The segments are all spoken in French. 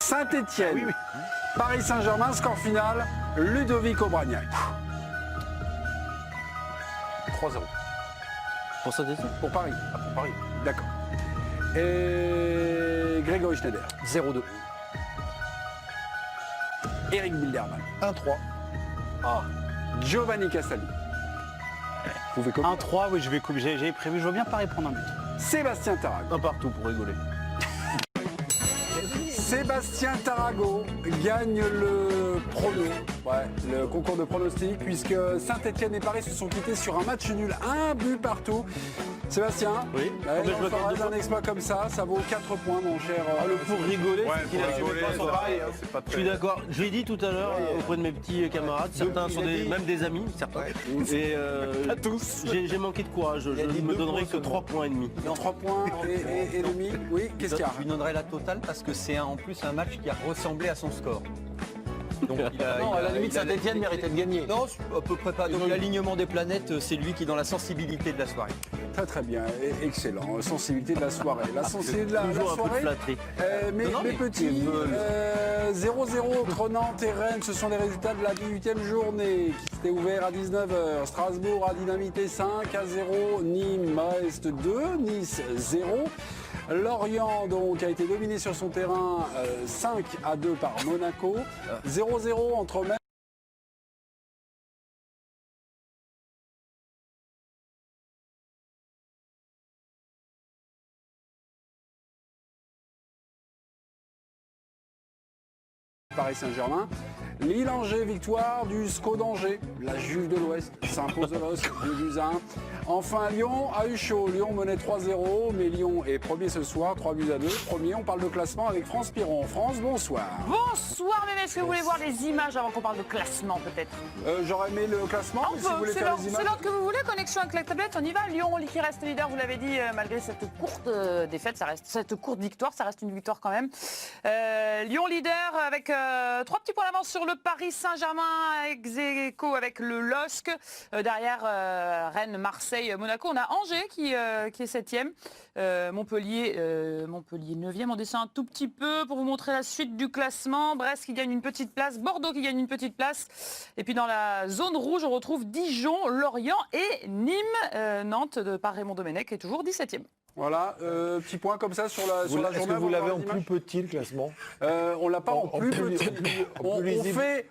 Saint-Étienne, oui. Paris Saint-Germain, score final, Ludovic Obraniak. 3-0. Pour Saint-Étienne? Pour Paris. Ah, pour Paris. D'accord. Et Grégory Schneider. 0-2. Eric Bilderman. 1-3. Ah. Giovanni Castaldi. Vous pouvez copier. 1-3, oui, je vais couper. J'avais prévu, je veux bien Paris prendre un but. Sébastien Tarago. Un partout pour rigoler. Sébastien Tarago gagne le prono, le concours de pronostic, puisque Saint-Étienne et Paris se sont quittés sur un match nul, un but partout. Sébastien, oui. on fera un exploit comme ça vaut 4 points, mon cher. Le pour rigoler, Ouais, c'est qu'il a rigoler, fait pas pareil. c'est pas très... Je suis d'accord. Je l'ai dit tout à l'heure auprès de mes petits camarades. Certains sont même des amis, certains. Et Pas tous. j'ai manqué de courage. Je ne me donnerai que 3 points et demi. 3 points et demi. Oui, qu'est-ce qu'il y a? Je lui donnerai la totale parce que c'est en plus un match qui a ressemblé à son score. Donc, Non, à la limite, Saint-Étienne méritait de gagner. Non, à peu près pas. Donc l'alignement des planètes, c'est lui qui est dans la sensibilité de la soirée. Très très bien, excellent. Sensibilité de la soirée. La sensibilité de la Toujours un peu soirée. flatté. Mes petits, 0-0 entre Nantes et Rennes, ce sont les résultats de la 18e journée qui s'était ouvert à 19h. Strasbourg a dynamité 5-0, Nîmes reste 2, Nice 0. Lorient donc a été dominé sur son terrain 5-2 par Monaco. 0-0 entre Metz. Paris Saint-Germain. Lille-Angers, victoire du SCO d'Angers. La Juve de l'Ouest s'impose de l'os, 2-1. Enfin, Lyon a eu chaud. Lyon menait 3-0, mais Lyon est premier ce soir, 3-2. Premier, on parle de classement avec France Piron. France, bonsoir. Bonsoir, mais est-ce que vous voulez voir les images avant qu'on parle de classement peut-être? J'aurais aimé le classement, mais si vous voulez C'est faire les images. l'ordre que vous voulez, connexion avec la tablette, on y va. Lyon qui reste leader, vous l'avez dit, malgré cette courte défaite, cette courte victoire, ça reste une victoire quand même. Lyon leader avec 3 petits points d'avance sur le Paris Saint-Germain, ex-aequo avec le LOSC. Derrière Rennes, Marseille, Monaco. On a Angers qui est 7e. Montpellier 9e. On descend un tout petit peu pour vous montrer la suite du classement. Brest qui gagne une petite place. Bordeaux qui gagne une petite place. Et puis dans la zone rouge, on retrouve Dijon, Lorient et Nîmes. Nantes par Raymond Domenech est toujours 17e. Voilà, petit point comme ça sur la journée. Est-ce que vous l'avez en plus petit, le classement? On l'a pas en plus petit.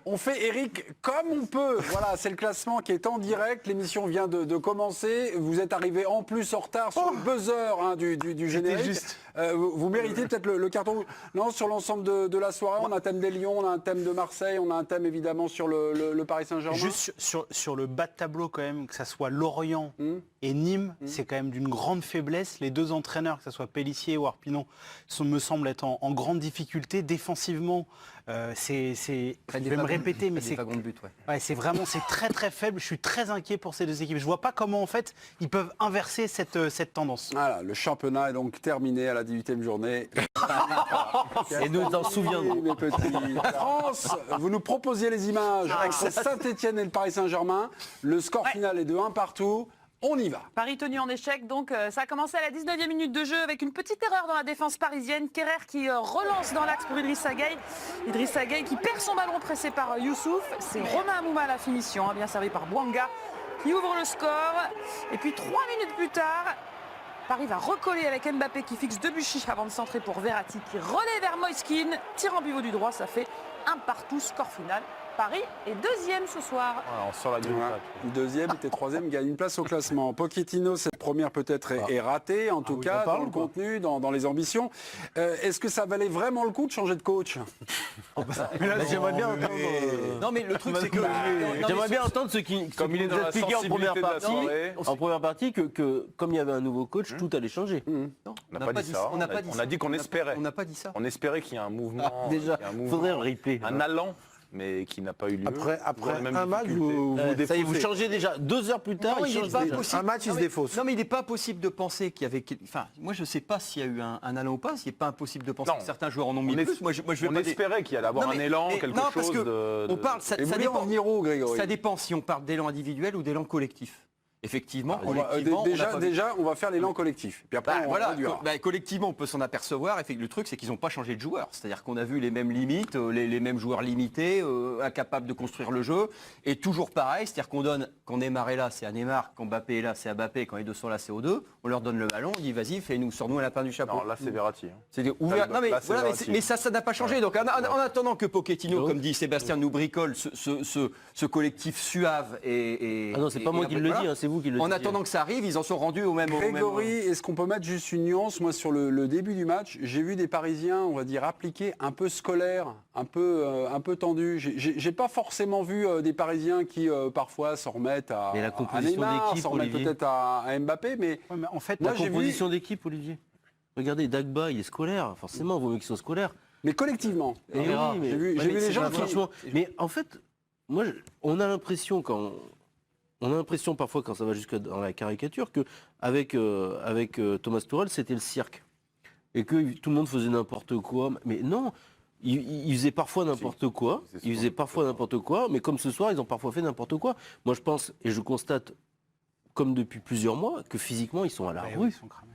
On fait Eric comme on peut. Voilà, c'est le classement qui est en direct. L'émission vient de commencer. Vous êtes arrivé en plus en retard sur le buzzer du générique. Vous méritez peut-être le carton rouge. Non, sur l'ensemble de la soirée, on a un thème des Lions, on a un thème de Marseille, on a un thème évidemment sur le Paris Saint-Germain. Juste sur le bas de tableau quand même, que ça soit Lorient et Nîmes, c'est quand même d'une grande faiblesse. Les deux entraîneurs, que ce soit Pellissier ou Arpinon, me semblent être en grande difficulté. Défensivement, je vais me répéter, mais c'est très très faible. Je suis très inquiet pour ces deux équipes. Je vois pas comment en fait ils peuvent inverser cette tendance. Voilà, le championnat est donc terminé à la 18e journée. Et nous en souviendrons. Mes petits. France, vous nous proposiez les images entre Saint-Étienne et le Paris Saint-Germain. Le score final est de 1 partout. On y va. Paris tenu en échec, donc ça a commencé à la 19e minute de jeu avec une petite erreur dans la défense parisienne. Kerrer qui relance dans l'axe pour Idrissa Gueye. Idrissa Gueye qui perd son ballon pressé par Youssouf. C'est Romain Amouma à la finition, bien servi par Bouanga qui ouvre le score. Et puis 3 minutes plus tard, Paris va recoller avec Mbappé qui fixe Debuchy avant de centrer pour Verratti qui relaie vers Moïskine. Tir en pivot du droit, ça fait 1 partout, score final. Paris est 2e ce soir. On sort la grille. Deuxième et troisième gagne une place au classement. Pochettino, cette première peut-être est ratée, en tout cas, dans le contenu, dans les ambitions. Est-ce que ça valait vraiment le coup de changer de coach? J'aimerais bien entendre. Non, mais le truc, c'est que. J'aimerais bien entendre ceux qui Comme il est nous dans la expliquaient en première sensibilité de la partie, soirée. que comme il y avait un nouveau coach, tout allait changer. Non, On n'a pas dit ça. On a dit qu'on espérait. On n'a pas dit ça. On espérait qu'il y ait un mouvement. Déjà, faudrait un replay. Un allant, mais qui n'a pas eu lieu. Après Même un match, difficulté. vous Ça y est, vous défaussez. changez déjà. 2 heures plus tard, Non, il il est change pas déjà. possible. Un match, il se défausse. Non, mais il n'est pas impossible de penser qu'il y avait. Enfin, moi, je ne sais pas s'il y a eu un allant ou pas. Il n'est pas impossible de penser Non. que certains joueurs en ont mis On plus. Moi, je vais On pas espérait qu'il y allait avoir Non, un mais- élan, mais- quelque non, parce chose que de... on parle, ça Et vous voulez en dépend. venir où, Grégory? Ça dépend si on parle d'élan individuel ou d'élan collectif. effectivement, On va, collectivement, on n'a pas vu- déjà, on va faire l'élan collectif. Puis après, Bah, on voilà, réduira. collectivement, on peut s'en apercevoir. Et le truc, c'est qu'ils n'ont pas changé de joueurs. C'est-à-dire qu'on a vu les mêmes limites, les mêmes joueurs limités, incapables de construire le jeu. Et toujours pareil, c'est-à-dire qu'on donne, quand Neymar est là, c'est à Neymar, quand Mbappé est là, c'est à Mbappé, quand les deux sont là, c'est aux deux. On leur donne le ballon, on dit vas-y, fais-nous, sors-nous un lapin du chapeau. Non, là, c'est Verratti. C'est ouvert. Non, mais, Là, c'est voilà, Verratti. mais ça n'a pas changé. Donc, en attendant que Pochettino, comme dit Sébastien, nous bricole ce collectif suave et. Ah non, c'est pas moi qui le dis, hein, c'est vous qui le dites. En attendant que ça arrive, ils en sont rendus au même. Grégory, est-ce qu'on peut mettre juste une nuance? Moi, sur le début du match, j'ai vu des Parisiens, on va dire, appliqués, un peu scolaires, un peu tendus. J'ai pas forcément vu des Parisiens qui, parfois, s'en remettent à, Mais la composition Neymar, d'équipe, s'en remettent Olivier. peut-être à Mbappé, mais Ouais, mais en fait, Moi, La j'ai vu- composition d'équipe, Olivier. Regardez, Dagba, il est scolaire. Forcément, il vaut mieux qu'ils soient scolaires. mais collectivement. Et oui, mais- J'ai vu ouais, mais les c'est gens pas qui... franchement. Mais en fait, moi, on a l'impression parfois quand ça va jusque dans la caricature que avec Thomas Tuchel, c'était le cirque et que tout le monde faisait n'importe quoi. Mais non. Ils faisaient parfois n'importe quoi. Ils faisaient parfois n'importe quoi. Mais comme ce soir, ils ont parfois fait n'importe quoi. Moi, je pense et je constate, comme depuis plusieurs mois, que physiquement, ils sont à la Ouais, rue. ils sont cramés.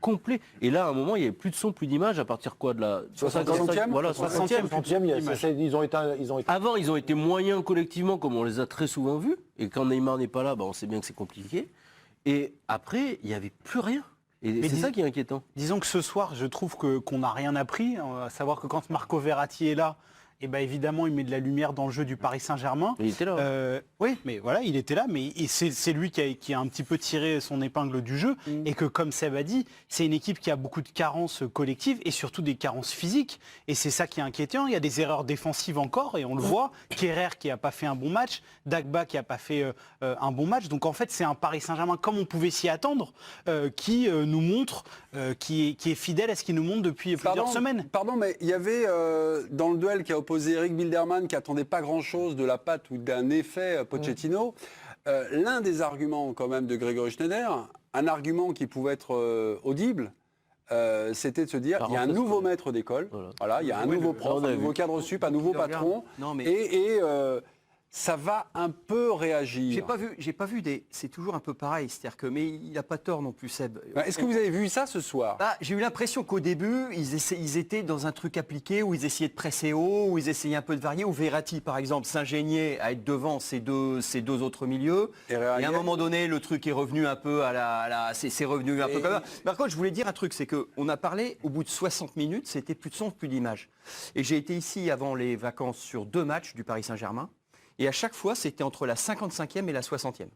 Complet. Et là, à un moment, il n'y avait plus de son, plus d'image, à partir quoi de la 60e? Voilà, 60e. 60e. Ils ont été. Avant, ils ont été moyens collectivement, comme on les a très souvent vus. Et quand Neymar n'est pas là, on sait bien que c'est compliqué. Et après, il n'y avait plus rien. Et Mais c'est ça qui est inquiétant. Disons que ce soir, je trouve qu'on n'a rien appris, à savoir que quand Marco Verratti est là, et ben évidemment, il met de la lumière dans le jeu du Paris Saint-Germain. Il était là. Oui, mais voilà, il était là, mais c'est lui qui a un petit peu tiré son épingle du jeu, et que comme Seb a dit, c'est une équipe qui a beaucoup de carences collectives et surtout des carences physiques, et c'est ça qui est inquiétant. Il y a des erreurs défensives encore, et on le voit. Kerrer qui n'a pas fait un bon match, Dagba qui n'a pas fait un bon match. Donc en fait, c'est un Paris Saint-Germain comme on pouvait s'y attendre, qui nous montre, qui est fidèle à ce qu'il nous montre depuis plusieurs semaines. Pardon, mais il y avait dans le duel qui a opposé Eric Bilderman, qui attendait pas grand-chose de la patte ou d'un effet Pochettino, l'un des arguments quand même de Grégory Schneider, un argument qui pouvait être audible, c'était de se dire, il y a un nouveau maître d'école, voilà, il y a un nouveau prof, un nouveau cadre sup, un nouveau patron, Non, mais- et ça va un peu réagir. J'ai pas vu des. C'est toujours un peu pareil, c'est-à-dire que mais il n'a pas tort non plus, Seb. Est-ce que vous avez vu ça ce soir? J'ai eu l'impression qu'au début, ils étaient dans un truc appliqué où ils essayaient de presser haut, où ils essayaient un peu de varier, où Verratti, par exemple, s'ingéniait à être devant ces deux autres milieux. Et à un moment donné, le truc est revenu un peu c'est revenu un peu comme ça. Par contre, je voulais dire un truc, c'est qu'on a parlé, au bout de 60 minutes, c'était plus de son, plus d'image. Et j'ai été ici avant les vacances sur 2 matchs du Paris Saint-Germain. Et à chaque fois, c'était entre la 55e et la 60e.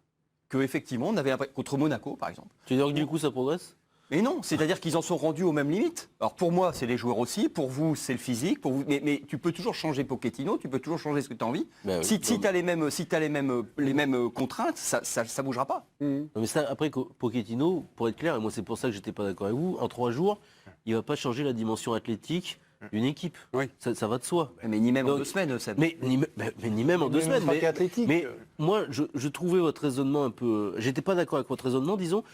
Que effectivement, on avait contre Monaco, par exemple. Tu veux dire que du coup, ça progresse? Mais non, c'est-à-dire qu'ils en sont rendus aux mêmes limites. Alors pour moi, c'est les joueurs aussi. Pour vous, c'est le physique. Pour vous, mais tu peux toujours changer Pochettino, tu peux toujours changer ce que tu as envie. Ben oui. Si tu as les mêmes contraintes, ça ne bougera pas. Non, mais ça, après, Pochettino, pour être clair, et moi c'est pour ça que j'étais pas d'accord avec vous, en 3 jours, il va pas changer la dimension athlétique d'une équipe. Oui. Ça va de soi. Mais ni même en Donc, 2 semaines, Seb. Mais ni même en 2 Même semaines. le traqué athlétique. Mais moi, je trouvais votre raisonnement un peu... J'étais pas d'accord avec votre raisonnement, disons,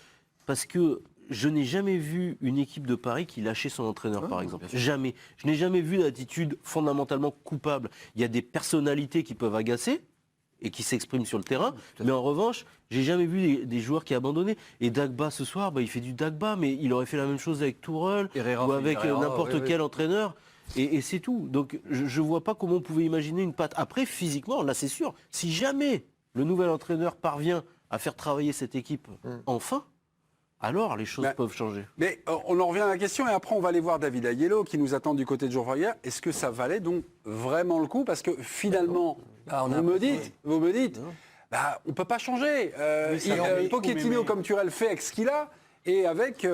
parce que je n'ai jamais vu une équipe de Paris qui lâchait son entraîneur, par exemple. Jamais. Je n'ai jamais vu d'attitude fondamentalement coupable. Il y a des personnalités qui peuvent agacer et qui s'expriment sur le terrain, mais en revanche, j'ai jamais vu des joueurs qui abandonnaient. Et Dagba ce soir, il fait du Dagba, mais il aurait fait la même chose avec Tourelle ou avec n'importe quel entraîneur. Et c'est tout. Donc je ne vois pas comment on pouvait imaginer une patte. Après, physiquement, là c'est sûr, si jamais le nouvel entraîneur parvient à faire travailler cette équipe enfin, alors les choses peuvent changer. Mais on en revient à la question et après on va aller voir David Aiello qui nous attend du côté de Jean-Frédéric. Est-ce que ça valait donc vraiment le coup? Parce que finalement, vous me dites, on ne peut pas changer. Pochettino comme Tuchel fait avec ce qu'il a et avec...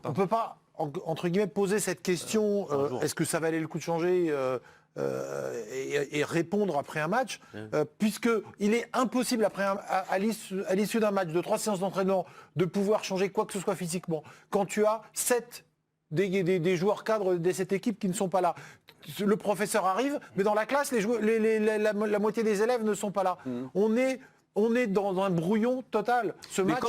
On peut pas, entre guillemets, poser cette question, est-ce que ça valait le coup de changer et répondre après un match, puisqu'il est impossible à l'issue d'un match de 3 séances d'entraînement de pouvoir changer quoi que ce soit physiquement. Quand tu as 7 des joueurs cadres de cette équipe qui ne sont pas là. Le professeur arrive, mais dans la classe, la moitié des élèves ne sont pas là. On est dans un brouillon total. Ce match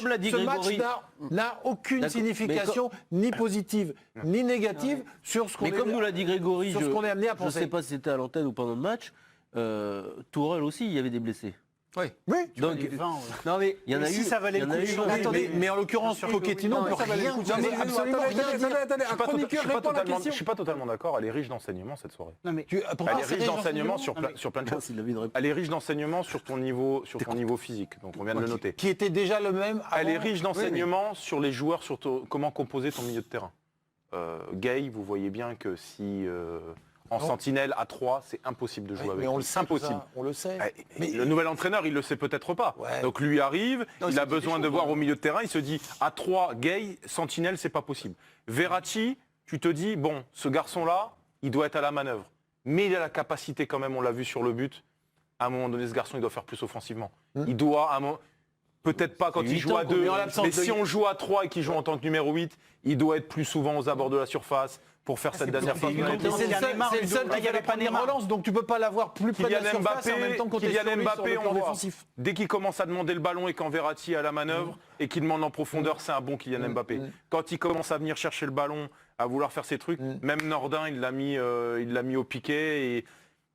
n'a aucune signification ni positive ni négative sur ce qu'on comme nous l'a dit Grégory, sur ce qu'on est amené à penser. Je ne sais pas si c'était à l'antenne ou pendant le match, Tourelle aussi, il y avait des blessés. Oui. Donc, Non mais il y en a si eu. ça valait le coup de changer, attendez, Mais en l'occurrence, Pochettino, on peut rien dire. Absolument rien dire. Attendez, un chroniqueur répond à la Je question. suis pas totalement d'accord. Elle est riche d'enseignements cette soirée. Non mais Elle est riche d'enseignements sur plein de choses. S'il avait une réponse. Elle est riche d'enseignements sur ton niveau physique. Donc on vient de le noter. Qui était déjà le même Elle est avant. riche d'enseignements sur les joueurs, sur comment composer ton milieu de terrain. Gay, vous voyez bien que si en sentinelle à 3, c'est impossible de jouer avec. Mais on lui. le sait, impossible. ça, on le sait. Mais le nouvel entraîneur, il le sait peut-être pas. Ouais. Donc lui arrive, Non, il c'est a besoin de chaud, voir hein. au milieu de terrain, il se dit à 3, Gay, sentinelle, c'est pas possible. Verratti, tu te dis, bon, ce garçon-là, il doit être à la manœuvre. Mais il a la capacité quand même, on l'a vu sur le but, à un moment donné, ce garçon, il doit faire plus offensivement. Il doit, à un moment... Peut-être pas quand il joue à 2, mais si on joue à 3 et qu'il joue en tant que numéro 8, il doit être plus souvent aux abords de la surface pour faire cette dernière passe. C'est le seul qui avait pas de relance, donc tu peux pas l'avoir plus près de la Kylian surface et en même temps Mbappé, compter sur Kylian lui sur Mbappé, le plan on voit. défensif. Dès qu'il commence à demander le ballon et quand Verratti est à la manœuvre et qu'il demande en profondeur, c'est un bon Kylian Mbappé. Quand il commence à venir chercher le ballon, à vouloir faire ses trucs, même Nordin, il l'a mis au piquet. Et...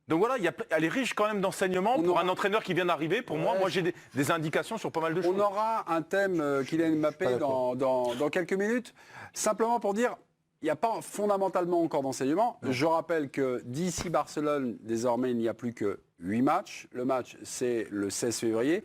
Donc voilà, elle est riche quand même d'enseignements pour un entraîneur qui vient d'arriver. Pour moi, j'ai des indications sur pas mal de choses. On aura un thème Kylian Mbappé dans quelques minutes. Simplement pour dire, il n'y a pas fondamentalement encore d'enseignement. Je rappelle que d'ici Barcelone, désormais, il n'y a plus que 8 matchs. Le match, c'est le 16 février.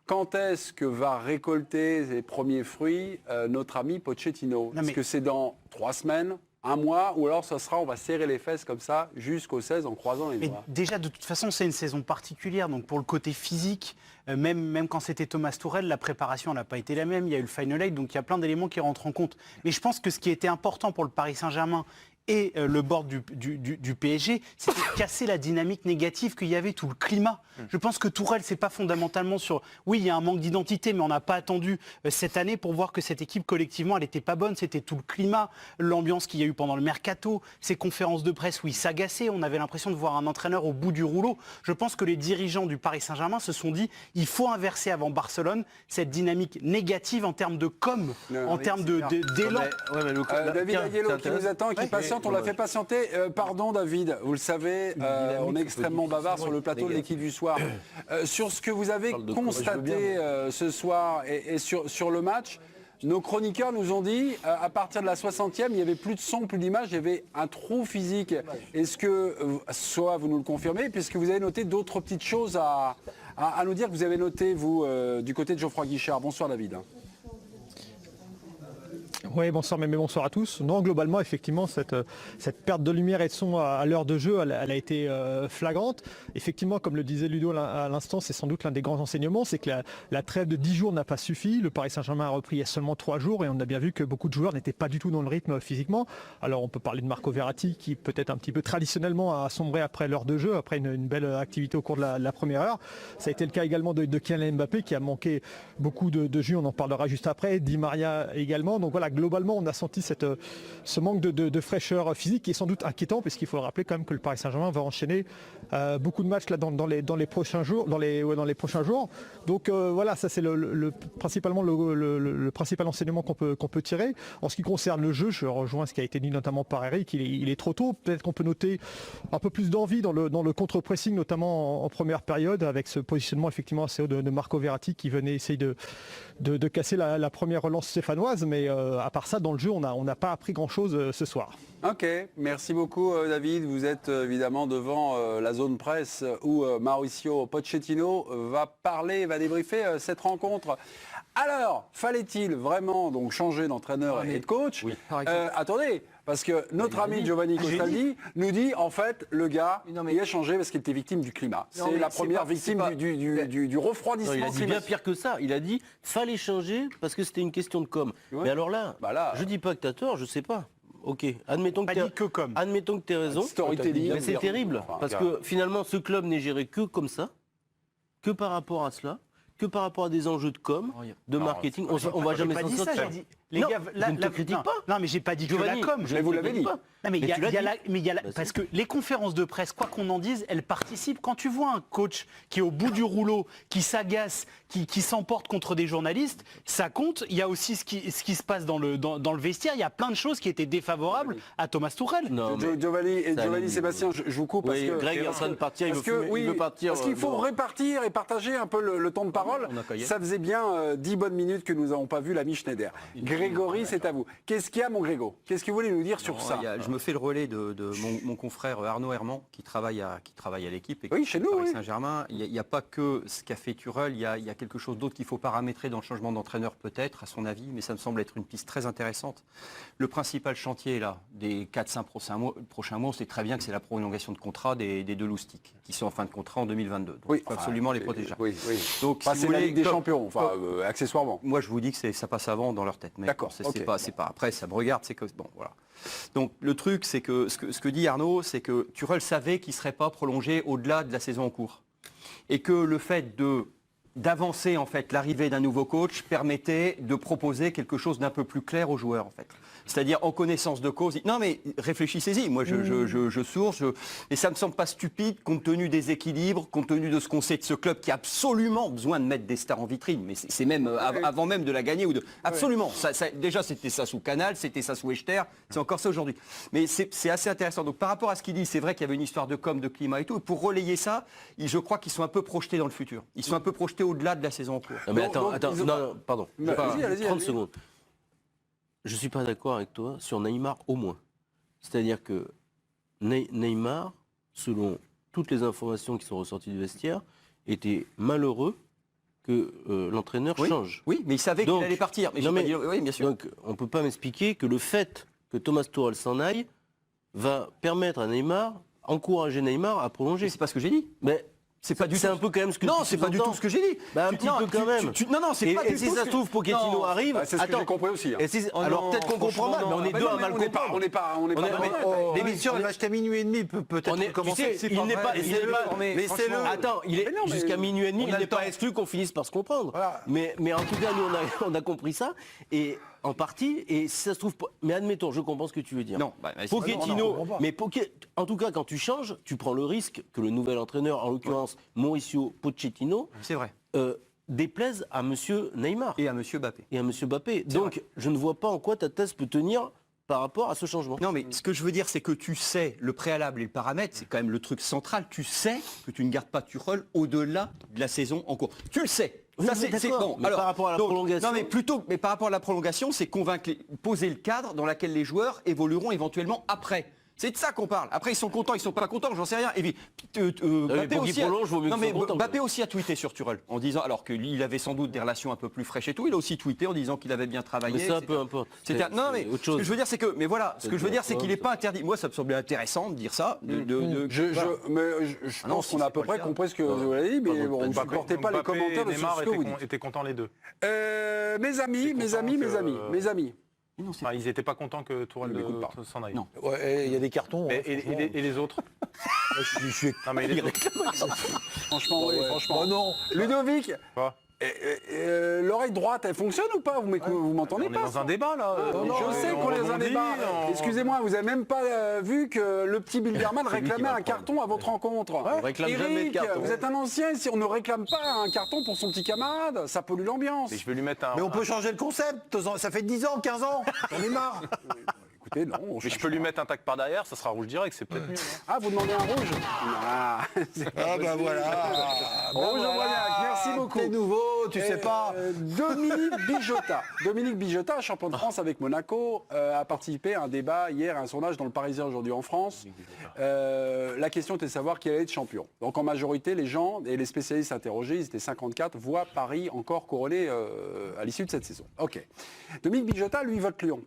Quand est-ce que va récolter les premiers fruits notre ami Pochettino? Est-ce que c'est dans 3 semaines, un mois, ou alors on va serrer les fesses comme ça jusqu'au 16 en croisant les Mais doigts? déjà, de toute façon, c'est une saison particulière. Donc, pour le côté physique, même quand c'était Thomas Tuchel, la préparation n'a pas été la même. Il y a eu le Final 8, donc il y a plein d'éléments qui rentrent en compte. Mais je pense que ce qui était important pour le Paris Saint-Germain et le board du PSG, c'était de casser la dynamique négative qu'il y avait, tout le climat. Je pense que Tourelle, c'est pas fondamentalement sur... Oui, il y a un manque d'identité, mais on n'a pas attendu cette année pour voir que cette équipe, collectivement, elle n'était pas bonne. C'était tout le climat, l'ambiance qu'il y a eu pendant le mercato, ces conférences de presse où il s'agaçait. On avait l'impression de voir un entraîneur au bout du rouleau. Je pense que les dirigeants du Paris Saint-Germain se sont dit, il faut inverser avant Barcelone cette dynamique négative en termes de com, en termes d'élan. David Aguelo qui nous attend, qui patiente, on l'a fait patienter. Pardon David, vous le savez, on est extrêmement bavard sur le plateau de l'équipe du soir. Sur ce que vous avez constaté ce soir et sur le match, nos chroniqueurs nous ont dit, à partir de la 60e, il n'y avait plus de son, plus d'image, il y avait un trou physique. Est-ce que, soit vous nous le confirmez, puisque vous avez noté d'autres petites choses à nous dire que vous avez noté, vous, du côté de Geoffroy Guichard. Bonsoir David. Oui, bonsoir Mémé, bonsoir à tous. Non, globalement, effectivement, cette perte de lumière et de son à l'heure de jeu, elle a été flagrante. Effectivement, comme le disait Ludo à l'instant, c'est sans doute l'un des grands enseignements, c'est que la trêve de 10 jours n'a pas suffi. Le Paris Saint-Germain a repris il y a seulement 3 jours et on a bien vu que beaucoup de joueurs n'étaient pas du tout dans le rythme physiquement. Alors on peut parler de Marco Verratti qui peut-être un petit peu traditionnellement a sombré après l'heure de jeu, après une belle activité au cours de la première heure. Ça a été le cas également de Kylian Mbappé qui a manqué beaucoup de jus, on en parlera juste après, Di Maria également. Donc voilà, globalement, on a senti ce manque de fraîcheur physique qui est sans doute inquiétant, puisqu'il faut rappeler quand même que le Paris Saint-Germain va enchaîner beaucoup de matchs là, dans les prochains jours. Donc voilà, ça c'est principalement le principal enseignement qu'on peut tirer. En ce qui concerne le jeu, je rejoins ce qui a été dit notamment par Eric, il est trop tôt. Peut-être qu'on peut noter un peu plus d'envie dans le contre-pressing, notamment en première période, avec ce positionnement effectivement assez haut de Marco Verratti qui venait essayer de casser la première relance stéphanoise, mais à part ça, dans le jeu, on n'a pas appris grand-chose ce soir. Ok, merci beaucoup David. Vous êtes évidemment devant la zone presse où Mauricio Pochettino va débriefer cette rencontre. Alors, fallait-il vraiment donc changer d'entraîneur et de coach? Attendez, parce que notre ami Giovanni Costaldi nous dit en fait le gars il a changé parce qu'il était victime du climat. C'est la première victime du refroidissement. Non, il a dit bien pire que ça. Il a dit fallait changer parce que c'était une question de com. Ouais. Mais alors là, je dis pas que tu as tort, je sais pas. Ok, admettons que tu as raison. Storytelling. Mais c'est terrible parce que finalement ce club n'est géré que comme ça, que par rapport à cela, que par rapport à des enjeux de com, de marketing. On va jamais s'en sortir. Les Non, gars, je ne te critique non, pas. Non, mais j'ai pas dit que Giovanni, la com. je Mais ne vous te l'avez critique dit. pas. Non, mais il y Mais a, tu l'as il y a dit. la- mais il y a la- Bah, parce si. que les conférences de presse, quoi qu'on en dise, elles participent. Quand tu vois un coach qui est au bout du rouleau, qui s'agace, qui s'emporte contre des journalistes, ça compte. Il y a aussi ce qui se passe dans le vestiaire. Il y a plein de choses qui étaient défavorables à Thomas Tuchel. Non, mais- Giovanni, Sébastien, je vous coupe. Oui, parce que, Greg est en train de partir, il parce veut que, fumer, oui, il veut partir. Parce qu'il faut répartir et partager un peu le temps de parole. On a qu'à y aller. Ça faisait bien 10 bonnes minutes que nous n'avons pas vu l'ami Schneider. Grégory, c'est à vous. Qu'est-ce qu'il y a, mon Grégo? Qu'est-ce que vous voulez nous dire sur ça? Je me fais le relais de mon confrère Arnaud Herman qui travaille à l'équipe. Et Oui, qui chez nous, Paris oui. Saint-Germain. Il n'y a pas que ce qu'a fait Tuchel, il y a quelque chose d'autre qu'il faut paramétrer dans le changement d'entraîneur peut-être, à son avis, mais ça me semble être une piste très intéressante. Le principal chantier là, des 4-5 prochains mois, c'est très bien que c'est la prolongation de contrat des deux loustiques qui sont en fin de contrat en 2022. Donc il faut absolument les protéger. Oui, oui. Donc, Enfin, si c'est vous la voulez, Ligue des comme- Champions, enfin, accessoirement. Moi, je vous dis que ça passe avant dans leur tête. Mais D'accord, c'est ok. pas. Après, ça me regarde, c'est que bon, voilà. Donc le truc, c'est que ce que dit Arnaud, c'est que Tuchel savait qu'il ne serait pas prolongé au-delà de la saison en cours, et que le fait d'avancer en fait l'arrivée d'un nouveau coach permettait de proposer quelque chose d'un peu plus clair aux joueurs en fait. C'est-à-dire en connaissance de cause. Non mais réfléchissez-y, moi je source, et ça me semble pas stupide compte tenu des équilibres, compte tenu de ce qu'on sait de ce club qui a absolument besoin de mettre des stars en vitrine, mais c'est même avant même de la gagner ou de... Absolument, déjà c'était ça sous Canal, c'était ça sous Echter, c'est encore ça aujourd'hui. Mais c'est assez intéressant. Donc par rapport à ce qu'il dit, c'est vrai qu'il y avait une histoire de com, de climat et tout, et pour relayer ça, je crois qu'ils sont un peu projetés dans le futur. Ils sont un peu projetés au-delà de la saison en cours. Non, mais Donc, attends, ils ont non, pardon. Mais allez-y, 30 allez-y. secondes. Je ne suis pas d'accord avec toi sur Neymar au moins. C'est-à-dire que Neymar, selon toutes les informations qui sont ressorties du vestiaire, était malheureux que l'entraîneur change. Oui, mais il savait qu'il allait partir. Mais non, j'ai pas mais- dit- oui, bien sûr. Donc on ne peut pas m'expliquer que le fait que Thomas Tuchel s'en aille va permettre à Neymar, encourager Neymar à prolonger. Mais c'est pas ce que j'ai dit. Mais C'est pas du c'est tout. un peu quand même ce que Non, tu c'est pas du sous-entends. tout ce que j'ai dit. Bah, un petit peu quand même. Non, c'est pas Et du si tout. ça se trouve, Pochettino Non. arrive. Bah, c'est ce que attends, j'ai compris aussi. Hein. et si- alors non, peut-être qu'on comprend mal, mais franchement, on est Ah, deux non, à mais mal on n'est pas, comprendre. on n'est pas On est- L'émission elle va jusqu'à minuit et demi, peut-être On est, tu commencer. sais, il n'est pas, il n'est pas- mais c'est le. Attends, il est Mais non, mais- jusqu'à minuit et demi. on a Il le n'est pas temps. exclu qu'on finisse par se comprendre. Voilà. Mais en tout cas, nous on a compris ça et en partie. Et si ça se trouve, mais admettons, je comprends ce que tu veux dire. Non, bah, c'est- Pochettino, non, on comprend pas. mais en tout cas, quand tu changes, tu prends le risque que le nouvel entraîneur, en l'occurrence Mauricio Pochettino, c'est vrai. déplaise à Monsieur Neymar Et à Monsieur Mbappé. et à Monsieur Mbappé. Donc, je ne vois pas en quoi ta thèse peut tenir par rapport à ce changement. Non, mais ce que je veux dire, c'est que tu sais, le préalable et le paramètre, c'est quand même le truc central. Tu sais que tu ne gardes pas Tuchel au-delà de la saison en cours. Tu le sais. Oui, mais d'accord, mais par rapport à la prolongation- Non, mais par rapport à la prolongation, c'est poser le cadre dans lequel les joueurs évolueront éventuellement après. C'est de ça qu'on parle. Après, ils sont contents, ils sont pas contents, j'en sais rien. Et puis, Mbappé pour qu'ils aussi, prolongent, vaut mieux non, qu'ils mais soient contents, Mbappé quoi. aussi a tweeté sur Tuchel en disant, alors qu'il avait sans doute des relations un peu plus fraîches et tout, il a aussi tweeté en disant qu'il avait bien travaillé. Mais ça, etc. peu importe. Non, mais autre ce chose. que je veux dire, c'est que, mais voilà, ce que je veux dire, c'est qu'il n'est ça. pas interdit. Moi, ça me semblait intéressant de dire ça. Mais je Ah non, pense si, qu'on a à c'est peu pas près le cas. compris ce que vous avez dit, mais bon, vous ne supportez pas les Mbappé et commentaires de Neymar ce que vous dites. étaient contents les deux. Mes amis, mes amis. Enfin, ils n'étaient pas contents que Tourelle m'écoute pas. s'en aille. Non. Ouais, il y a des cartons. Mais- hein, franchement. et les autres Je suis- Non, mais les autres. Franchement, oui, franchement. Oh non. Ludovic, Quoi l'oreille droite, elle fonctionne ou pas? Vous m'entendez On est pas? dans un débat là. Je sais qu'on est dans un débat. Excusez-moi, vous avez même pas vu que le petit Bilderman C'est lui qui réclamait va un le carton à votre rencontre. On réclame jamais de Eric, carton. vous êtes un ancien, si on ne réclame pas un carton pour son petit camarade, ça pollue l'ambiance. Mais je vais lui mettre un. Mais on peut changer le concept. Ça fait 10 ans, 15 ans. On est marre. Écoutez, non. Mais je peux lui mettre un tac par derrière, ça sera rouge direct, c'est peut-être mieux. Ah, vous demandez un rouge? Ah, Ah bah voilà. Rouge au Bragnac, merci beaucoup. T'es nouveau, tu sais pas. Dominique Bijotta, champion de France avec Monaco, a participé à un débat hier, à un sondage dans le Parisien aujourd'hui en France. La question était de savoir qui allait être champion. Donc en majorité, les gens et les spécialistes interrogés, ils étaient 54, voient Paris encore couronné à l'issue de cette saison. Ok. Dominique Bijotta, lui, vote Lyon.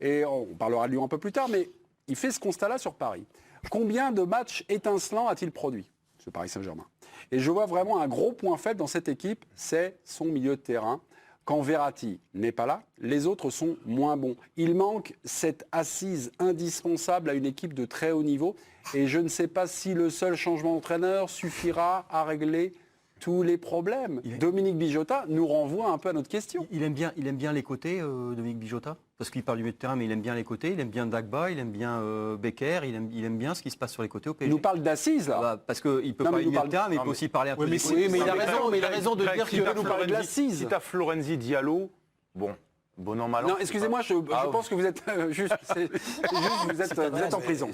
Et on parlera de Lyon un peu plus tard, mais il fait ce constat-là sur Paris. Combien de matchs étincelants a-t-il produit, ce Paris Saint-Germain? Et je vois vraiment un gros point faible dans cette équipe, c'est son milieu de terrain. Quand Verratti n'est pas là, les autres sont moins bons. Il manque cette assise indispensable à une équipe de très haut niveau. Et je ne sais pas si le seul changement d'entraîneur suffira à régler tous les problèmes. Dominique Bijota nous renvoie un peu à notre question. Il aime bien les côtés, Dominique Bijota, parce qu'il parle du milieu de terrain, mais il aime bien les côtés, il aime bien Dagba, il aime bien Becker, il aime bien ce qui se passe sur les côtés au PSG. Il nous parle d'assises, là. Bah, parce qu'il ne peut Non, pas mais parler il du nous milieu de terrain, mais il non, peut aussi parler un peu mais des si, côtés. mais il a raison de dire qu'il veut nous parler de l'assise. Si tu as Florenzi, Diallo, bon an, mal an. Non, excusez-moi, je pense que vous êtes juste, vous êtes en prison.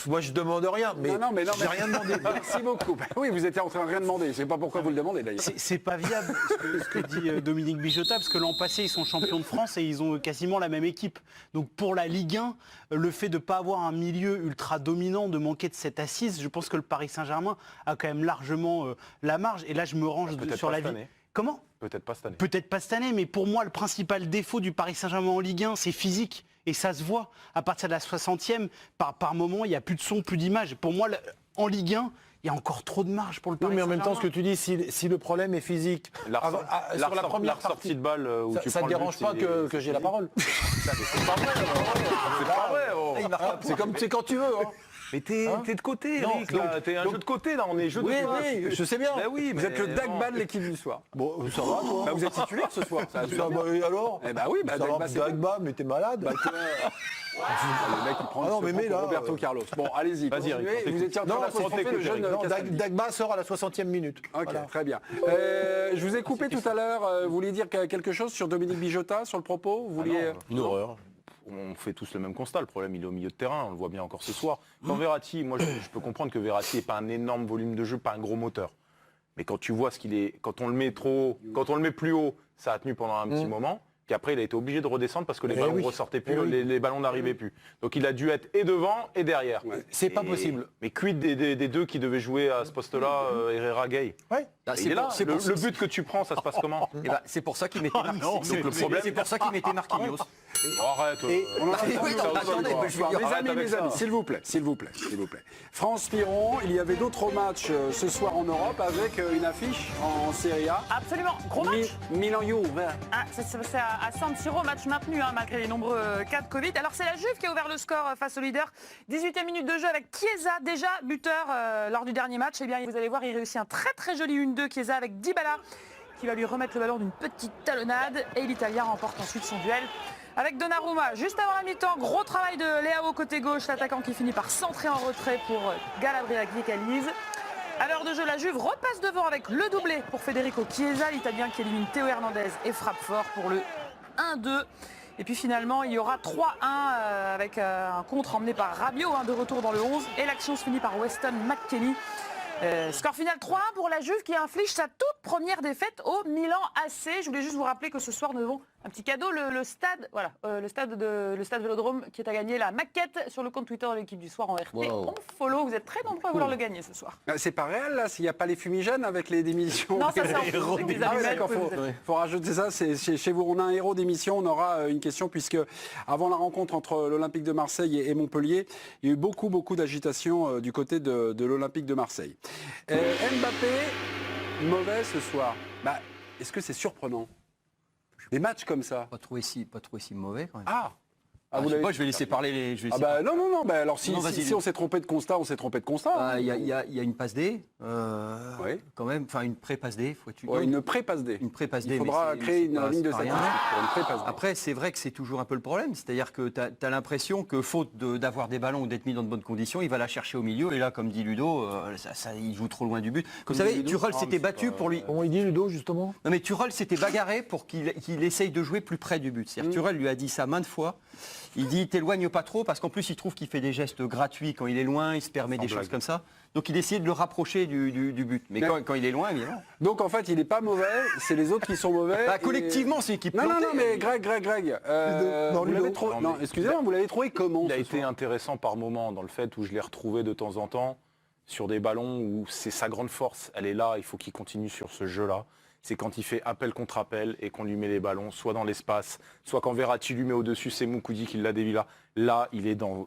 Moi, je demande rien, mais Non, mais j'ai rien demandé. Merci beaucoup. Ben oui, vous étiez en train de rien demander. Je ne sais pas pourquoi vous le demandez d'ailleurs. C'est pas viable ce que dit Dominique Bijota, parce que l'an passé, ils sont champions de France et ils ont quasiment la même équipe. Donc pour la Ligue 1, le fait de ne pas avoir un milieu ultra dominant, de manquer de cette assise, je pense que le Paris Saint-Germain a quand même largement la marge. Et là, je me range sur la vie. Comment ? Peut-être pas cette année. Peut-être pas cette année, mais pour moi, le principal défaut du Paris Saint-Germain en Ligue 1, c'est physique. Et ça se voit. À partir de la 60e, par moment, il n'y a plus de son, plus d'image. Pour moi, en Ligue 1, il y a encore trop de marge pour le Paris Oui, mais en Saint-Germain. même temps, ce que tu dis, si le problème est physique, sur la première sortie partie, de balle où tu ça ne prends le dérange but, pas que j'ai la parole. C'est pas vrai. C'est pas vrai. C'est quand tu veux. Hein. Mais t'es de côté, Non, Eric. Là. T'es un jeu de côté, là. On est jeu de côté. Oui, je sais bien. Ben oui, Vous êtes le Dagba de l'équipe du soir. Bon, ça va, toi. Bah, vous êtes titulaire ce soir. Ça, Alors Eh bah oui, bah, ça va, Dagba, c'est Dagba, mais t'es malade. Bah, toi, le mec, il prend Ah non, se mais prend pour là, Roberto Carlos. Bon, allez-y. Vas-y, continuez. Eric, on Vous étiez en train Non, d'apostropher le jeune Castaldi. Dagba sort à la 60e minute. Ok, Voilà. très bien. Je vous ai coupé tout à l'heure. Vous vouliez dire quelque chose sur Dominique Bijota, sur le propos Vous vouliez... Une horreur. On fait tous le même constat. Le problème, il est au milieu de terrain. On le voit bien encore ce soir. Quand Verratti, moi, je peux comprendre que Verratti n'est pas un énorme volume de jeu, pas un gros moteur. Mais quand tu vois ce qu'il est, quand on le met trop haut, quand on le met plus haut, ça a tenu pendant un petit moment. Puis après, il a été obligé de redescendre parce que les ballons ne ressortaient plus, les ballons n'arrivaient plus. Donc il a dû être et devant et derrière. Ouais. C'est pas possible. Mais quid des deux qui devaient jouer à ce poste-là, Herrera, Gay Ouais. Il est là. Le but que tu prends, ça se passe comment Eh ben, c'est pour ça qu'il mettait Marquinhos. donc le problème- C'est pour ça qu'il mettait Marquinhos. Oh, arrête. On en a oui, non, attendez, mais je veux dire, arrête avec mes ça. amis, s'il vous plaît, s'il vous plaît. France Piron, il y avait d'autres matchs ce soir en Europe avec une affiche en Serie A. Absolument, gros match. Milan-Juve. Ah, c'est à San Siro, match maintenu malgré les nombreux cas de Covid. Alors c'est la Juve qui a ouvert le score face au leader. 18e minute de jeu avec Chiesa, déjà buteur lors du dernier match. Eh bien, vous allez voir, il réussit un très très joli 1-2 Chiesa avec Dybala qui va lui remettre le ballon d'une petite talonnade. Et l'Italien remporte ensuite son duel avec Donnarumma. Juste avant la mi-temps, gros travail de Leao côté gauche, l'attaquant qui finit par centrer en retrait pour Calabria qui égalise. À l'heure de jeu, la Juve repasse devant avec le doublé pour Federico Chiesa, l'Italien qui élimine Théo Hernandez et frappe fort pour le 1-2. Et puis finalement, il y aura 3-1 avec un contre emmené par Rabiot, de retour dans le 11. Et l'action se finit par Weston McKennie. Score final 3-1 pour la Juve qui inflige sa toute première défaite au Milan AC. Je voulais juste vous rappeler que ce soir nous avons un petit cadeau, le stade Vélodrome qui est à gagner, la maquette sur le compte Twitter de l'équipe du soir en RT. Wow. On follow, vous êtes très nombreux à vouloir le gagner ce soir. C'est pas réel là, s'il n'y a pas les fumigènes avec les démissions. Non, ça c'est en avec des Ah oui, allumettes, d'accord, faut rajouter ça. C'est chez vous, on a un héros d'émission. On aura une question puisque avant la rencontre entre l'Olympique de Marseille et Montpellier, il y a eu beaucoup d'agitation du côté de l'Olympique de Marseille. Mbappé, mauvais ce soir. Bah, est-ce que c'est surprenant des matchs comme ça? Pas trop ici mauvais quand même. Ah, Je sais pas, je vais laisser parler les. je vais laisser parler. non. Bah, alors si Non, vas-y, on s'est trompé de constat, on s'est trompé de constat. Il y a une passe D, Oui. quand même, enfin une pré-passe D. Ouais, une pré-passe D. Une pré-passe D. Il faudra mais créer c'est une pas- ligne de c'est pas rien. statistique pour une pré-passe D. Après, c'est vrai que c'est toujours un peu le problème. C'est-à-dire que tu as l'impression que faute d'avoir des ballons ou d'être mis dans de bonnes conditions, il va la chercher au milieu. Et là, comme dit Ludo, il joue trop loin du but. Vous savez, Tuchel s'était battu pour lui. Comment il dit Ludo, justement? Non mais Tuchel s'était bagarré pour qu'il essaye de jouer plus près du but. C'est-à-dire Tuchel lui a dit ça maintes fois. Il dit t'éloigne pas trop parce qu'en plus il trouve qu'il fait des gestes gratuits quand il est loin, il se permet des choses comme ça. Donc il essayait de le rapprocher du but. Mais quand il est loin, évidemment. Donc en fait, il n'est pas mauvais, c'est les autres qui sont mauvais. Bah, et- collectivement, c'est l'équipe Non, plantée. mais Greg. Non, Vous Ludo. l'avez trouvé. Non, Non, mais- excusez-moi, vous l'avez trouvé comment Il a ce été soir intéressant par moment dans le fait où je l'ai retrouvé de temps en temps sur des ballons où c'est sa grande force. Elle est là, il faut qu'il continue sur ce jeu-là. C'est quand il fait appel contre appel et qu'on lui met les ballons, soit dans l'espace, soit quand Verratti lui met au-dessus, c'est Moukoudi qui l'a dévié là. Là, il est dans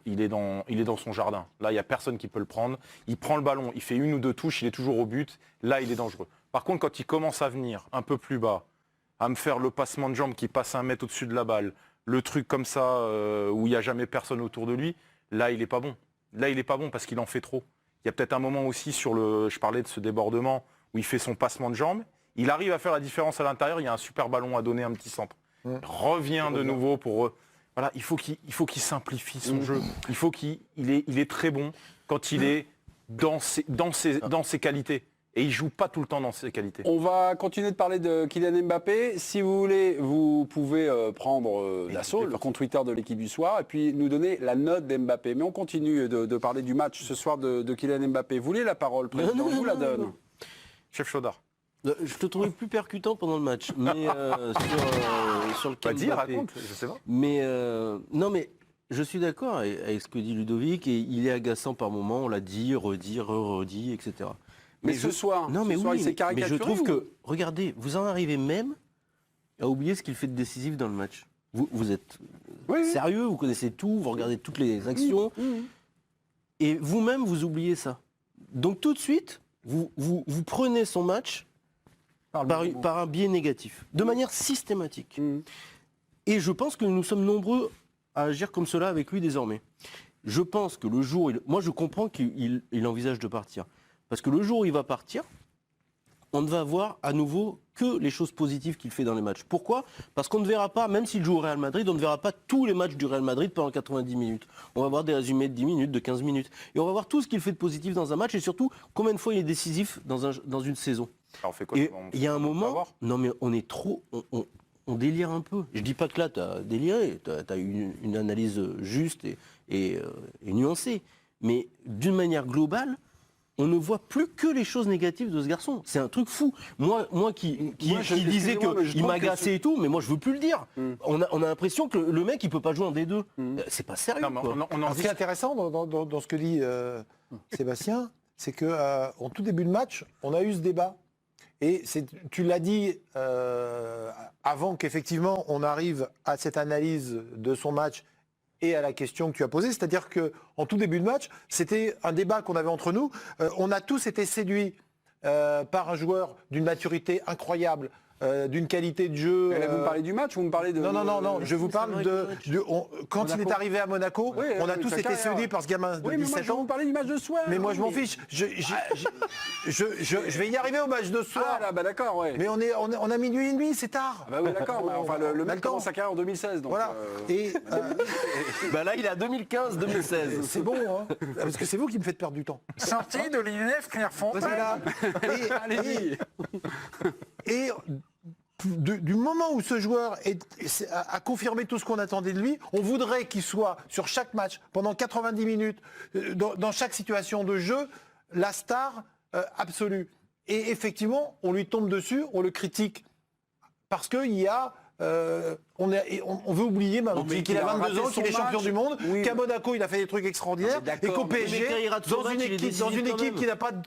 son jardin. Là, il n'y a personne qui peut le prendre. Il prend le ballon, il fait une ou deux touches, il est toujours au but. Là, il est dangereux. Par contre, quand il commence à venir un peu plus bas, à me faire le passement de jambe qui passe 1 mètre au-dessus de la balle, le truc comme ça où il n'y a jamais personne autour de lui, là, il n'est pas bon. Là, il n'est pas bon parce qu'il en fait trop. Il y a peut-être un moment aussi je parlais de ce débordement où il fait son passement de jambes. Il arrive à faire la différence à l'intérieur. Il y a un super ballon à donner, un petit centre. Revient de nouveau pour... Voilà, il faut qu'il simplifie son jeu. Il faut qu'il est très bon quand il est dans ses qualités. Et il joue pas tout le temps dans ses qualités. On va continuer de parler de Kylian Mbappé. Si vous voulez, vous pouvez prendre l'assaut, le compte Twitter de l'équipe du soir, et puis nous donner la note d'Mbappé. Mais on continue de parler du match ce soir de Kylian Mbappé. Vous voulez la parole, président? Je vous la donne. Chef Chaudard. Je te trouvais plus percutant pendant le match, mais sur le cas Vas-y, Mbappé. raconte, je sais pas. Mais non, mais je suis d'accord avec ce que dit Ludovic, et il est agaçant par moments, on l'a dit, redit, etc. Mais ce soir, non, mais il s'est mais caricaturé. je trouve que, regardez, vous en arrivez même à oublier ce qu'il fait de décisif dans le match. Vous êtes sérieux, vous connaissez tout, vous regardez toutes les actions, et vous-même, vous oubliez ça. Donc tout de suite, vous prenez son match par un biais négatif, de manière systématique. Et je pense que nous sommes nombreux à agir comme cela avec lui désormais. Je pense que le jour... Moi, je comprends qu'il envisage de partir. Parce que le jour où il va partir, on ne va voir à nouveau que les choses positives qu'il fait dans les matchs. Pourquoi? Parce qu'on ne verra pas, même s'il joue au Real Madrid, on ne verra pas tous les matchs du Real Madrid pendant 90 minutes. On va voir des résumés de 10 minutes, de 15 minutes. Et on va voir tout ce qu'il fait de positif dans un match et surtout combien de fois il est décisif dans une saison. Alors, on fait quoi? Et il y a un moment, non mais on est trop... On délire un peu. Je dis pas que là, tu as déliré, tu as eu une analyse juste et nuancée. Mais d'une manière globale, on ne voit plus que les choses négatives de ce garçon. C'est un truc fou. Moi qui disais qu'il m'agaçait et tout, mais moi je veux plus le dire. On a l'impression que le mec il peut pas jouer en D2. C'est pas sérieux. Non, quoi. Ce qui est intéressant dans ce que dit Sébastien, c'est qu'en tout début de match, on a eu ce débat. Et tu l'as dit avant qu'effectivement on arrive à cette analyse de son match et à la question que tu as posée, c'est-à-dire qu'en tout début de match, c'était un débat qu'on avait entre nous. On a tous été séduits par un joueur d'une maturité incroyable, d'une qualité de jeu. Mais là, vous me parlez du match ou vous me parlez de... Non, je vous parle quand il est arrivé à Monaco, on a tous été séduits par ce gamin de 17 moi, je ans. vous parlais du match de soir. Mais moi, je m'en fiche. Je vais y arriver au match de ce soir. Ah là, bah d'accord, ouais. Mais on a minuit et demi, c'est tard. Ah bah oui, d'accord. mais enfin, le mec commence sa carrière en 2016. Donc, Voilà. Et Bah là il est à 2015-2016. c'est bon, hein, parce que c'est vous qui me faites perdre du temps. sortie de l'INF Clairefontaine. Voilà. Allez-y. Et du moment où ce joueur a confirmé tout ce qu'on attendait de lui, on voudrait qu'il soit sur chaque match, pendant 90 minutes, dans chaque situation de jeu, la star absolue. Et effectivement, on lui tombe dessus, on le critique, parce qu'il y a... on veut oublier qu'il a 22 ans, qu'il est champion du monde, qu'à Monaco il a fait des trucs extraordinaires, et qu'au PSG, dans une équipe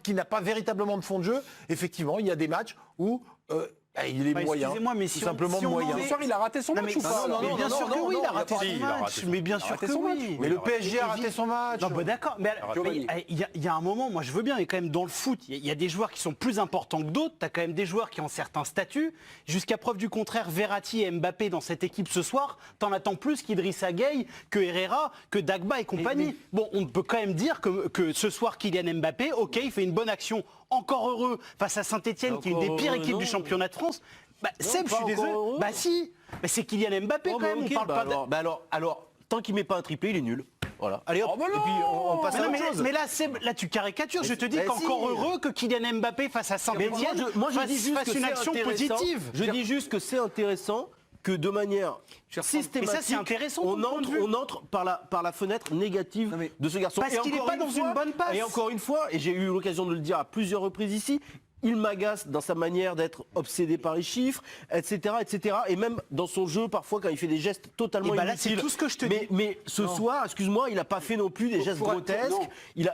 qui n'a pas véritablement de fond de jeu, effectivement, il y a des matchs où il est moyen. Excusez-moi, mais tout simplement moyen. Ce soir, il a raté son match ou pas? Mais bien sûr que oui, il a raté Si, son il a raté match. son Mais bien sûr que oui. Mais le PSG a raté son match. Non, bah d'accord. Mais il y a un moment, moi je veux bien, mais quand même dans le foot, il y a des joueurs qui sont plus importants que d'autres. Tu as quand même des joueurs qui ont certains statuts. Jusqu'à preuve du contraire, Verratti et Mbappé dans cette équipe ce soir, t'en attends plus qu'Idrissa Gueye, que Herrera, que Dagba et compagnie. Bon, on peut quand même dire que ce soir, Kylian Mbappé, ok, il fait une bonne action, encore heureux, face à Saint-Etienne, qui est une des pires équipes du championnat de France. Bah, Seb, je suis désolé. Bah si, mais c'est Kylian Mbappé quand même. Okay, on parle pas alors, tant qu'il met pas un triplé, il est nul. Voilà. Allez hop, et puis on passe à autre chose. Mais là, Seb, là tu caricatures. Je te dis qu'encore heureux que Kylian Mbappé face à Saint-Etienne fasse une action positive. Je dis juste que c'est intéressant que de manière systématique, mais ça, c'est intéressant, on entre par la fenêtre négative de ce garçon. Parce qu'il n'est pas dans une bonne passe. Et encore une fois, et j'ai eu l'occasion de le dire à plusieurs reprises ici, il m'agace dans sa manière d'être obsédé par les chiffres, etc., etc. Et même dans son jeu, parfois, quand il fait des gestes totalement inutiles. Là, c'est tout ce que je te dis. Mais ce soir, excuse-moi, il n'a pas fait non plus des gestes grotesques. Il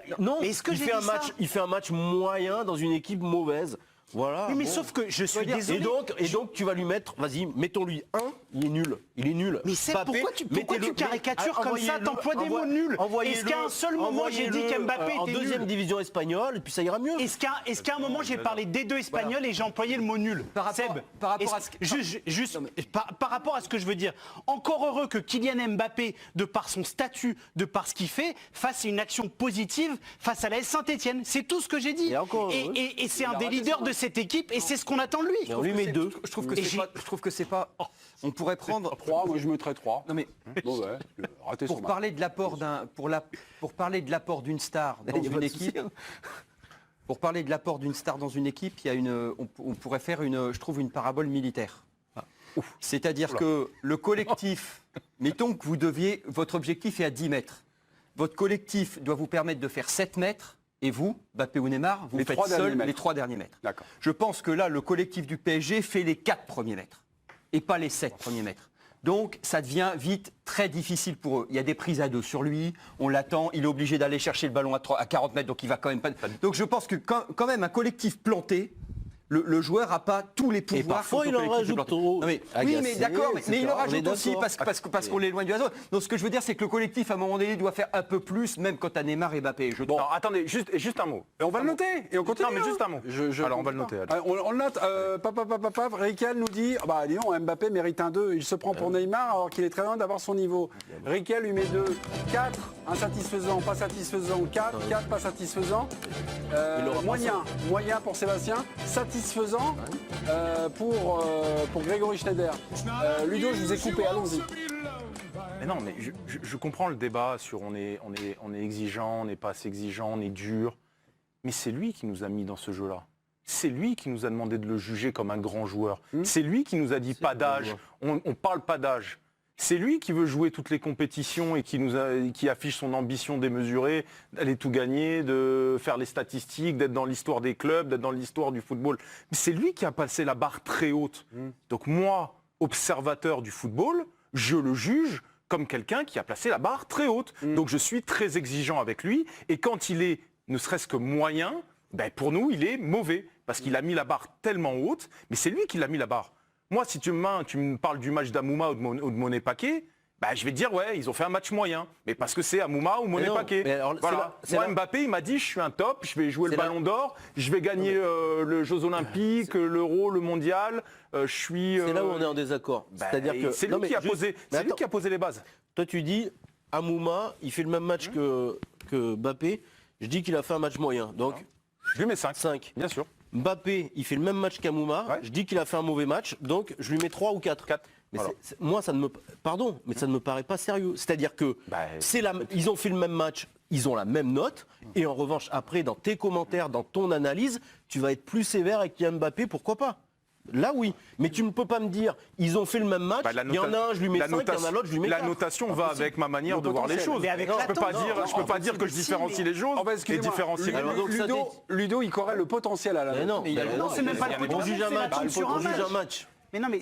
fait un match moyen dans une équipe mauvaise. Voilà. Oui, mais bon. sauf que je suis Et désolé. donc tu vas lui mettre, vas-y, mettons-lui un, il est nul. Il est nul. Mais c'est Mbappé, pourquoi tu mettez-le- caricatures comme ça, envoyez-le- t'emploies des mots nuls. Est-ce qu'à un seul moment j'ai dit envoyez-le, qu'Mbappé en était deuxième nul? division espagnole, et puis ça ira mieux. Est-ce qu'à un moment j'ai parlé des deux espagnols et j'ai employé le mot nul? Par rapport- Seb, par rapport à est-ce- ce que- juste par rapport à ce que je veux dire, encore heureux que Kylian Mbappé, de par son statut, de par ce qu'il fait, fasse une action positive face à la Saint-Etienne. C'est tout ce que j'ai dit. Et encore heureux. Et c'est un des leaders de cette équipe et c'est ce qu'on attend de lui. Mais on lui met deux. Je trouve que c'est pas. On pourrait prendre. 3, moi je mettrais 3. Non mais Bon, ouais, raté pour son match. parler de l'apport pour parler de l'apport d'une star dans Il y a pas une de équipe. souci. Pour parler de l'apport d'une star dans une équipe, il y a on pourrait faire je trouve une parabole militaire. C'est-à-dire que le collectif, mettons que votre objectif est à 10 mètres. Votre collectif doit vous permettre de faire 7 mètres. Et vous, Mbappé ou Neymar, vous Les faites 3 derniers seul mètres. les 3 derniers mètres. D'accord. Je pense que là, le collectif du PSG fait les 4 premiers mètres et pas les 7 premiers mètres. Donc, ça devient vite très difficile pour eux. Il y a des prises à 2 sur lui, on l'attend, il est obligé d'aller chercher le ballon à 40 mètres, donc il va quand même pas... Donc je pense que quand même un collectif planté, le joueur n'a pas tous les pouvoirs. parfois, quand il son en collectif est rajoute planté. trop. Non, mais, oui, Agacé, mais d'accord, mais il en etc. On est rajoute aussi d'accord. parce qu'on l'éloigne du hasard. Donc ce que je veux dire, c'est que le collectif, à un moment donné, doit faire un peu plus, même quand à Neymar et Mbappé. Bon, attendez, juste un mot. Et on va le noter, et on continue. Non, mais juste un mot. Alors, on va le noter, allez. On le note. Papa, Riquel nous dit, bah disons, Mbappé mérite un 2. Il se prend pour Neymar alors qu'il est très loin d'avoir son niveau. Riquel lui met 2. 4, insatisfaisant, pas satisfaisant. 4, pas satisfaisant. Il aura pas Moyen pour Sébastien. Satisfaisant pour Grégory Schneider. Ludo, je vous ai coupé, allons-y. Mais non, mais je comprends le débat sur on est exigeant, on n'est pas assez exigeant, on est dur. Mais c'est lui qui nous a mis dans ce jeu-là. C'est lui qui nous a demandé de le juger comme un grand joueur. C'est lui qui nous a dit pas d'âge. On parle pas d'âge. C'est lui qui veut jouer toutes les compétitions et qui affiche son ambition démesurée d'aller tout gagner, de faire les statistiques, d'être dans l'histoire des clubs, d'être dans l'histoire du football. Mais c'est lui qui a passé la barre très haute. Donc moi, observateur du football, je le juge comme quelqu'un qui a placé la barre très haute. Donc je suis très exigeant avec lui. Et quand il est ne serait-ce que moyen, ben pour nous, il est mauvais. Parce qu'il a mis la barre tellement haute, mais c'est lui qui l'a mis la barre. Moi, si tu me parles du match d'Amouma ou de Monet Paquet, bah, je vais te dire, ouais, ils ont fait un match moyen. Mais parce que c'est Amouma ou Monet Paquet. Voilà. Moi, Mbappé, il m'a dit, je suis un top, je vais jouer le ballon d'or, je vais gagner le Jeux Olympiques, l'Euro, le Mondial. Je suis. C'est là où on est en désaccord. C'est-à-dire que c'est lui qui a posé les bases. Toi, tu dis, Amouma, il fait le même match que Mbappé. Je dis qu'il a fait un match moyen. Donc, je lui mets 5. 5. Bien sûr. Mbappé, il fait le même match qu'Amouma. Ouais. Je dis qu'il a fait un mauvais match. Donc, je lui mets 3 ou 4. 4. Mais moi, ça ne me... Pardon, mais ça ne me paraît pas sérieux. C'est-à-dire que ils ont fait le même match, ils ont la même note. Et en revanche, après, dans tes commentaires, dans ton analyse, tu vas être plus sévère avec Mbappé, pourquoi pas? Là, oui. Mais tu ne peux pas me dire, ils ont fait le même match, il y en a un, je lui mets 5, il y en a l'autre, je lui mets 4. La notation va avec ma manière de voir les choses. Mais avec je ne peux pas dire que je différencie les choses et différencier les Ludo, il corrèle le potentiel à la Mais non, c'est même pas le potentiel, c'est l'attente sur un match. Mais non, mais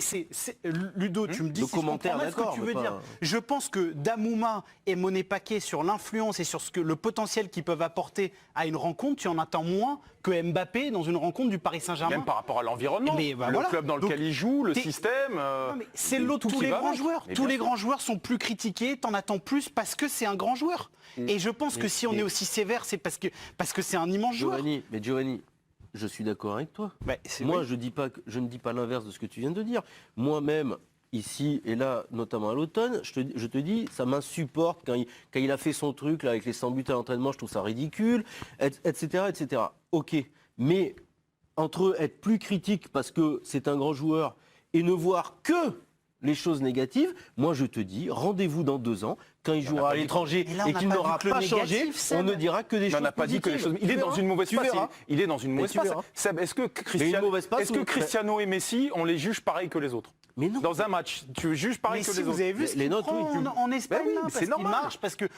Ludo, tu me dis si je comprends mal ce que tu veux dire. Je pense que Damouma et Monet Paquet, sur l'influence et sur le potentiel qu'ils peuvent apporter à une rencontre, tu en attends moins que Mbappé dans une rencontre du Paris Saint-Germain. Même par rapport à l'environnement, le club dans lequel il joue, le système. C'est l'autre, tous les grands joueurs. Tous les grands joueurs sont plus critiqués, t'en attends plus parce que c'est un grand joueur. Et je pense que si on est aussi sévère, c'est parce que c'est un immense joueur. Giovanni, je suis d'accord avec toi. Moi, je ne dis pas l'inverse de ce que tu viens de dire. Moi-même, ici et là, notamment à l'automne, je te dis, ça m'insupporte quand il a fait son truc là, avec les 100 buts à l'entraînement, je trouve ça ridicule, etc., etc. Ok, mais entre être plus critique parce que c'est un grand joueur et ne voir que les choses négatives, moi je te dis, rendez-vous dans 2 ans, quand il jouera à l'étranger et qu'il n'aura pas changé, on ne dira que des choses positives. On n'a pas dit que les choses... Il est dans une mauvaise passe. Il est dans une mauvaise passe. Seb, est-ce que Cristiano et Messi, on les juge pareil que les autres? Mais non. Dans un match, tu juges pareil Mais que si les vous autres. avez vu ce Les qu'ils notes, prend oui. en Espagne, oui, là, mais parce c'est qu'il normal. marche, parce qu'il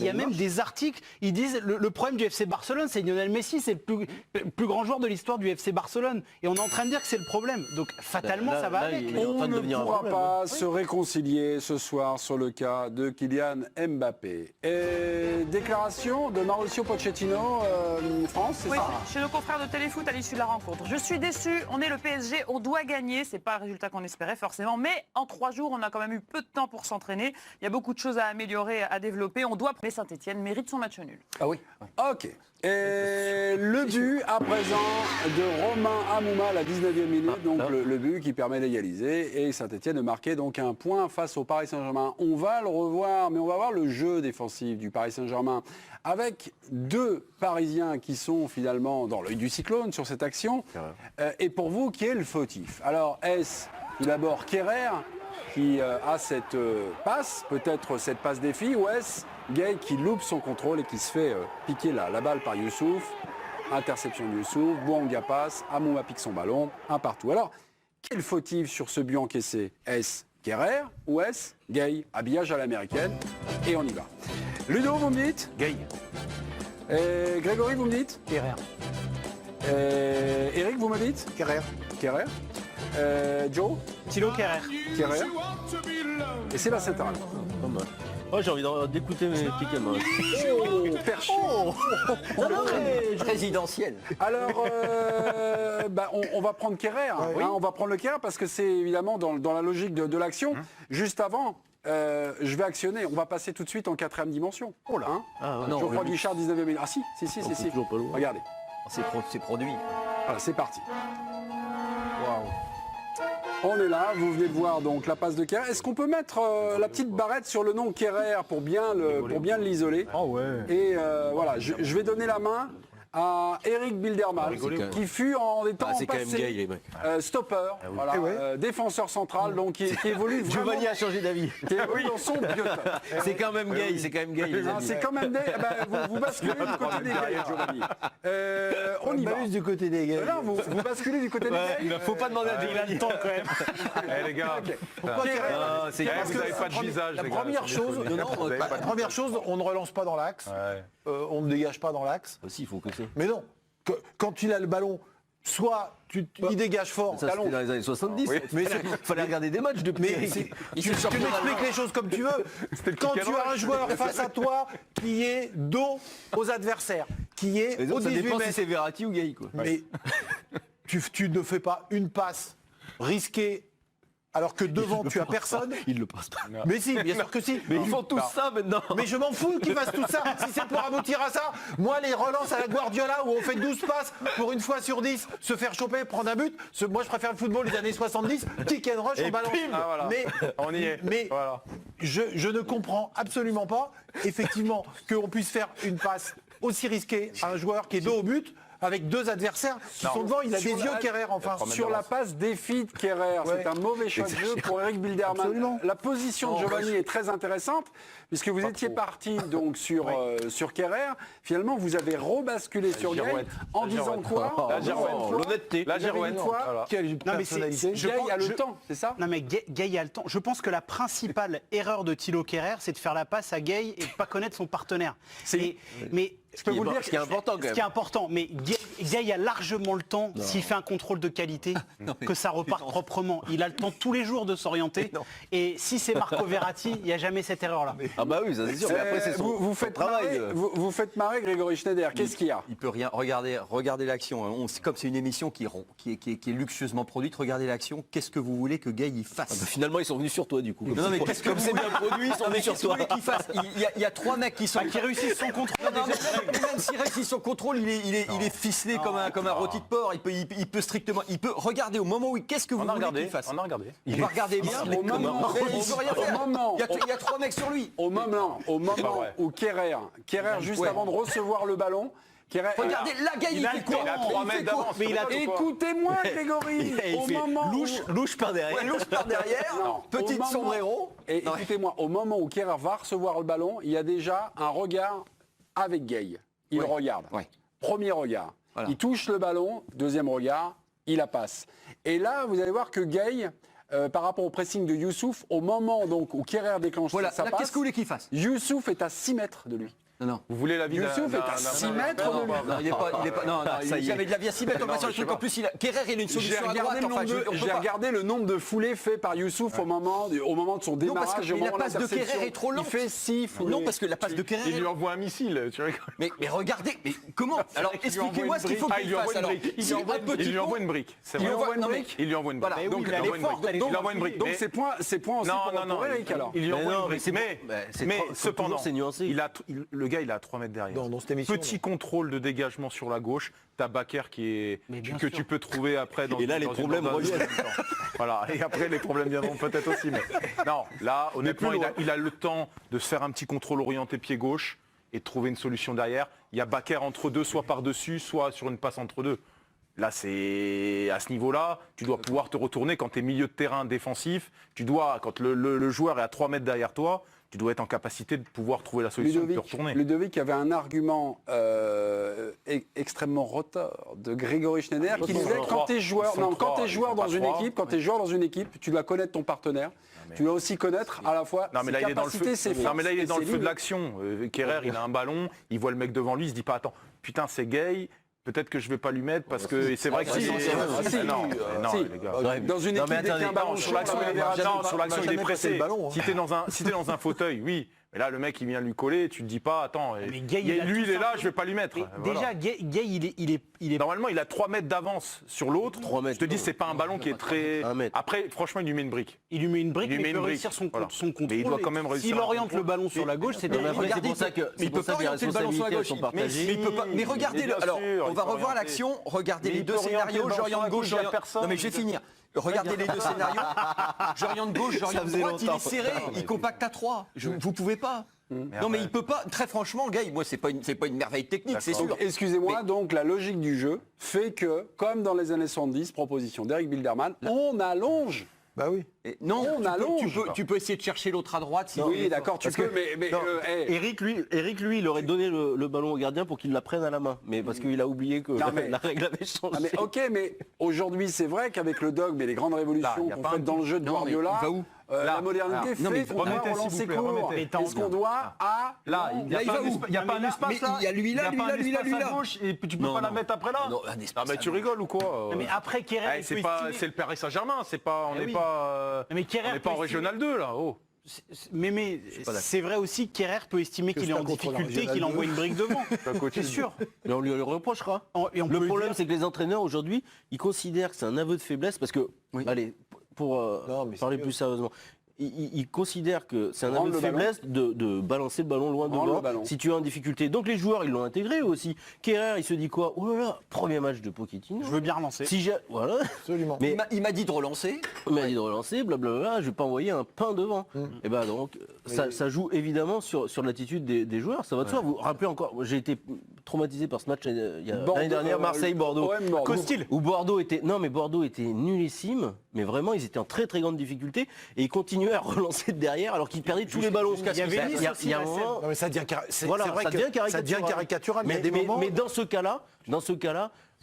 y a même des articles, ils disent le problème du FC Barcelone, c'est Lionel Messi, c'est le plus grand joueur de l'histoire du FC Barcelone. Et on est en train de dire que c'est le problème. Donc fatalement, Là, ça va là, avec. il est en On train de ne devenir un pourra problème, pas se réconcilier ce soir sur le cas de Kylian Mbappé. Et déclaration de Mauricio Pochettino, France, c'est Oui, ça? chez nos confrères de Téléfoot à l'issue de la rencontre. Je suis déçu, on est le PSG, on doit gagner. C'est pas le résultat qu'on espérait forcément, mais en 3 jours, on a quand même eu peu de temps pour s'entraîner. Il y a beaucoup de choses à améliorer, à développer. On doit. Mais Saint-Etienne mérite son match nul. Ah oui. Ok. Et le but à présent de Romain Amouma à la 19e minute, donc le but qui permet d'égaliser et Saint-Etienne de marquer donc un point face au Paris Saint-Germain. On va le revoir, mais on va voir le jeu défensif du Paris Saint-Germain avec 2 Parisiens qui sont finalement dans l'œil du cyclone sur cette action. Et pour vous, qui est le fautif? Alors, est-ce tout d'abord Kerrer qui a cette passe, peut-être cette passe défi, ou est-ce Gueye qui loupe son contrôle et qui se fait piquer la balle par Youssouf? Interception de Youssouf, Bouanga passe, Amouma pique son ballon, un partout. Alors, quel fautif sur ce but encaissé? Est-ce Kerrer ou est-ce Gueye? Habillage à l'américaine, et on y va. Ludo, vous me dites? Gay. Et Grégory, vous me dites? Kerrer. Eric, vous me dites? Kerrer. Kerrer. Joe? Thilo Kerrer. Kerrer. Et c'est la centrale. Pas mal. Oh, j'ai envie d'écouter mes piques à main. Perché. Présidentielle. Alors, on va prendre Kerrer. Hein, on va prendre le Kerrer parce que c'est évidemment dans la logique de l'action. Juste avant, je vais actionner. On va passer tout de suite en 4e dimension. Oh là. Ah, ouais. Geoffroy Guichard, 19e minute. Ah si. c'est toujours pas loin. Regardez. C'est produit. Voilà, c'est parti. On est là, vous venez de voir donc la passe de Kerrer. Est-ce qu'on peut mettre la petite barrette sur le nom Kerrer pour bien l'isoler? Oh ouais. Et voilà, je vais donner la main à Eric Bilderman, qui fut en des temps Ah, c'est quand même passés gay, les mecs. stopper, voilà, défenseur central, donc qui évolue vraiment, Giovanni a changé d'avis. qui évolue dans son biotope. C'est quand même gay, les Ah, amis. c'est quand même vous basculez du côté des gays, Giovanni. On y va. Du côté des gars. Là, vous basculez du côté des gays. Faut pas demander à Il a le temps quand même. Eh les gars, Pourquoi Kerrer Ah, c'est vous n'avez pas de visage. La les gars, première sans chose, déconner. Vous avez pas de- la première chose, on ne relance pas dans l'axe, on ne dégage pas dans l'axe. Si, il faut que c'est. Mais non, quand tu as le ballon, soit il dégage fort, Ça, c'était dans les années 70. mais Fallait regarder des matchs depuis. mais tu m'expliques les choses comme tu veux. Quand tu as un joueur face à toi qui est dos aux adversaires, qui est Mais non, au ça 18 dépend si mètres, c'est Verratti ou Gay, quoi. mais tu ne fais pas une passe risquée alors que devant tu as personne. Il le passe pas. Mais si, bien sûr que si. Mais ils font tous ça maintenant. Mais je m'en fous qu'ils fassent tout ça. Si c'est pour aboutir à ça, moi, les relances à la Guardiola où on fait 12 passes pour une fois sur 10 se faire choper, prendre un but, moi, je préfère le football des années 70, kick and rush, on balance. Ah, voilà. Mais, On y est. mais Voilà. je ne comprends absolument pas, effectivement, qu'on puisse faire une passe aussi risquée à un joueur qui est dos au but, avec 2 adversaires qui sont devant, il a des yeux Kerrer, enfin. Sur la passe défi de Kerrer, c'est un mauvais choix de jeu pour Eric Bilderman. Absolument. La position de Giovanni est très intéressante, puisque vous étiez parti donc sur Kerrer. Finalement, vous avez rebasculé sur Gueye girouette. en La disant girouette. quoi? La girouette. L'honnêteté. La Vous avez girouette. dit quoi? Voilà. Quelle Non, mais personnalité. je Gueye pense- a le je- temps, c'est ça? Non mais Gay a le temps. Je pense que la principale erreur de Thilo Kerrer, c'est de faire la passe à Gay et de pas connaître son partenaire. Mais Je peux vous le dire, Ce qui est important, quand ce même. qui est important, mais Gay a largement le temps, s'il fait un contrôle de qualité, que ça reparte proprement. Il a le temps tous les jours de s'orienter. Et si c'est Marco Verratti, il n'y a jamais cette erreur-là. Ah bah oui, ça c'est sûr. Mais après, c'est son vous faites travail. marrer, vous faites marrer Grégory Schneider. Qu'est-ce qu'il y a? Il peut rien. Regardez l'action. Comme c'est une émission qui est luxueusement produite, regardez l'action. Qu'est-ce que vous voulez que Gay y fasse? Bah, finalement, ils sont venus sur toi, du coup. Non, mais qu'est-ce que Comme c'est bien produit, ils sont venus sur Qu'est-ce que vous toi. voulez qu'il fasse Il y a 3 mecs qui sont. Qui réussissent son contrôle. Non, mais même s'il réussit son contrôle, il est ficelé comme un rôti de porc. Il peut strictement. Il peut regarder au moment où. Qu'est-ce que vous On a voulez regardé. qu'il fasse? On a regardé. On va regarder bien. Au moment, Mais il peut rien faire. Il y a 3 mecs sur lui. au moment vrai. où Kerrer juste avant de recevoir le ballon, Kerrer, Regardez, la Gaï, Il a fait le quoi temps. Il a 3 mètres d'avance. Mais il a- écoutez-moi Grégory, au moment où... Louche par derrière. Ouais, louche par derrière, Non, petite au moment- sombrero. Et Non, écoutez-moi, au moment où Kerrer va recevoir le ballon, il y a déjà un regard avec Gueye. Il regarde. Ouais. Premier regard. Voilà. Il touche le ballon, deuxième regard, il la passe. Et là, vous allez voir que Gueye par rapport au pressing de Youssouf, au moment donc où Kerrer déclenche Voilà, sa là, passe, qu'est-ce que vous voulez qu'il fasse? Youssouf est à 6 mètres de lui. Non. Vous voulez la vie Youssouf est à 6 mètres de lui. Non, il est pas. Non, il y avait de la vie à 6 mètres. On va sur le truc. En plus, Kerrer, il a une J'ai solution à droite. j'ai regardé le nombre de foulées fait par Youssouf au moment de son Non, parce démarrage. que au la moment passe de l'interception. Kerrer est trop lente. Il fait 6 foulées. Non, parce que la passe de Kerrer. Il lui envoie un missile, tu rigoles. Mais regardez, mais comment? Alors expliquez-moi ce qu'il faut qu'il fasse. Alors, Il lui envoie une brique. C'est vrai. Il lui envoie une brique. Donc, il envoie une brique. Il envoie une brique. donc c'est point aussi pour Eric alors. Il lui envoie une brique. Mais cependant, cependant, c'est nuancé. le gars, il est à 3 mètres derrière. Dans cette émission. Petit contrôle de dégagement sur la gauche. T'as Bakker que tu peux trouver après dans Et là, les dans une- problèmes dans un- reviennent. Voilà. Et après, les problèmes viendront peut-être aussi. Mais non, là, honnêtement, il a le temps de se faire un petit contrôle orienté pied gauche et de trouver une solution derrière. Il y a Bakker entre deux, soit par-dessus, soit sur une passe entre deux. Là, c'est à ce niveau-là, tu dois pouvoir te retourner quand tu es milieu de terrain défensif. Tu dois, quand le joueur est à 3 mètres derrière toi, tu dois être en capacité de pouvoir trouver la solution de te retourner. Ludovic avait un argument extrêmement rotor de Grégory Schneider qui disait quand tu es joueur, dans une équipe, tu dois connaître ton partenaire. Tu dois aussi connaître à la fois Non mais là il est dans le feu. ses Non mais là il est forces dans et le ses feu de limites. l'action. Kerrer, il a un ballon, il voit le mec devant lui, il se dit pas attends, putain c'est gay. Peut-être que je vais pas lui mettre parce que c'est vrai que si, non, les gars. Dans une équipe, dès qu'il y a un ballon Sur l'action, il est pressé. Si t'es dans un fauteuil, oui. Mais là, le mec, il vient lui coller, tu te dis pas, attends, Mais Gay, lui, il est là, je vais pas lui mettre. Voilà. Déjà, Gay, il est Normalement, il a 3 mètres d'avance sur l'autre. 3 mètres. Je te dis, c'est pas un ballon qui est très. 1 mètre. Après, franchement, il lui met une brique. Il lui met une brique, Il lui mais met il peut une réussir brique. son contrôle. Mais il doit quand même réussir S'il un oriente contrôle. le ballon sur la gauche, c'est Mais bien. après, c'est pour ça que Mais il peut pas orienter le ballon sur la gauche. sont partagées. Mais regardez bien alors, sûr, on il va peut revoir orienter. l'action. Regardez Mais les il deux peut orienter scénarios. le ballon sur la J'oriente gauche, gauche, il y a j'oriente. personne. Non mais je vais finir. Regardez les deux scénarios. J'oriente gauche, j'oriente faisait droite. Il est longtemps. serré. Il compacte à 3. Vous pouvez pas. Non mais il peut pas. Très franchement, gars, moi c'est pas une merveille technique, c'est sûr. Excusez-moi, donc la logique du jeu fait que, comme dans les années 70, proposition d'Eric Bilderman, on allonge. Bah oui. Non, On allonge. tu peux essayer de chercher l'autre à droite. Si Oui, d'accord, tu peux, mais Non, Eric, lui, il aurait donné le ballon au gardien pour qu'il la prenne à la main. Mais parce qu'il a oublié que Non, mais- la règle avait changé. Ah, mais ok, mais aujourd'hui, c'est vrai qu'avec le dogme et les grandes révolutions y a qu'on pas fait un dans le jeu de Non, mais Guardiola, il va où la modernité non, mais fait qu'on doit remettez, s'il relancer vous plaît, court. remettez. Est-ce qu'on doit à... Là, il Là, il va où n'y a pas un espace Mais là. il y a lui là, Il y a lui pas là, un lui là, espace lui à là. gauche et puis tu peux Non, pas la non. mettre après là. Non, un espace mais à tu gauche. rigoles ou quoi Mais après, Kerrer, il c'est peut pas, estimer- c'est le Paris Saint-Germain, c'est pas, on Eh n'est oui. pas, Mais Kerrer on n'est pas en peut régional 2 là. Oh. Mais c'est vrai aussi que Kerrer peut estimer qu'il est en contre la difficulté, qu'il régionale envoie une brique devant. C'est C'est sûr. Mais on lui le reprochera. Et on peut Le lui problème, dire- c'est que les entraîneurs aujourd'hui, ils considèrent que c'est un aveu de faiblesse parce que, allez, pour Non, mais parler c'est plus sérieusement, ils considèrent que c'est un Rendre aveu de le ballon. faiblesse de balancer le ballon loin Rendre le devant ballon. si tu es en difficulté. Donc les joueurs, ils l'ont intégré aussi. Kerrer, il se dit quoi? Oh là là, premier match de Pochettino. Je veux bien relancer. Si voilà, Absolument. mais Il m'a dit de relancer. on m'a dit de relancer, blablabla, je vais pas envoyer un pain devant. Et ben donc, ça joue évidemment sur l'attitude des joueurs, ça va de soi. Vous vous rappelez encore, j'ai été traumatisé par ce match l'année dernière, Marseille-Bordeaux. OM Bordeaux. Costil. Où Bordeaux était, non mais Bordeaux était nullissime, mais vraiment ils étaient en très très grande difficulté et ils continuaient à relancer de derrière alors qu'ils perdaient tous les ballons. Il y avait Nice aussi, il y a un la moment, Non mais ça devient, c'est voilà, vrai ça que devient ça devient caricatural. Mais il y a des moments. mais dans ce cas-là,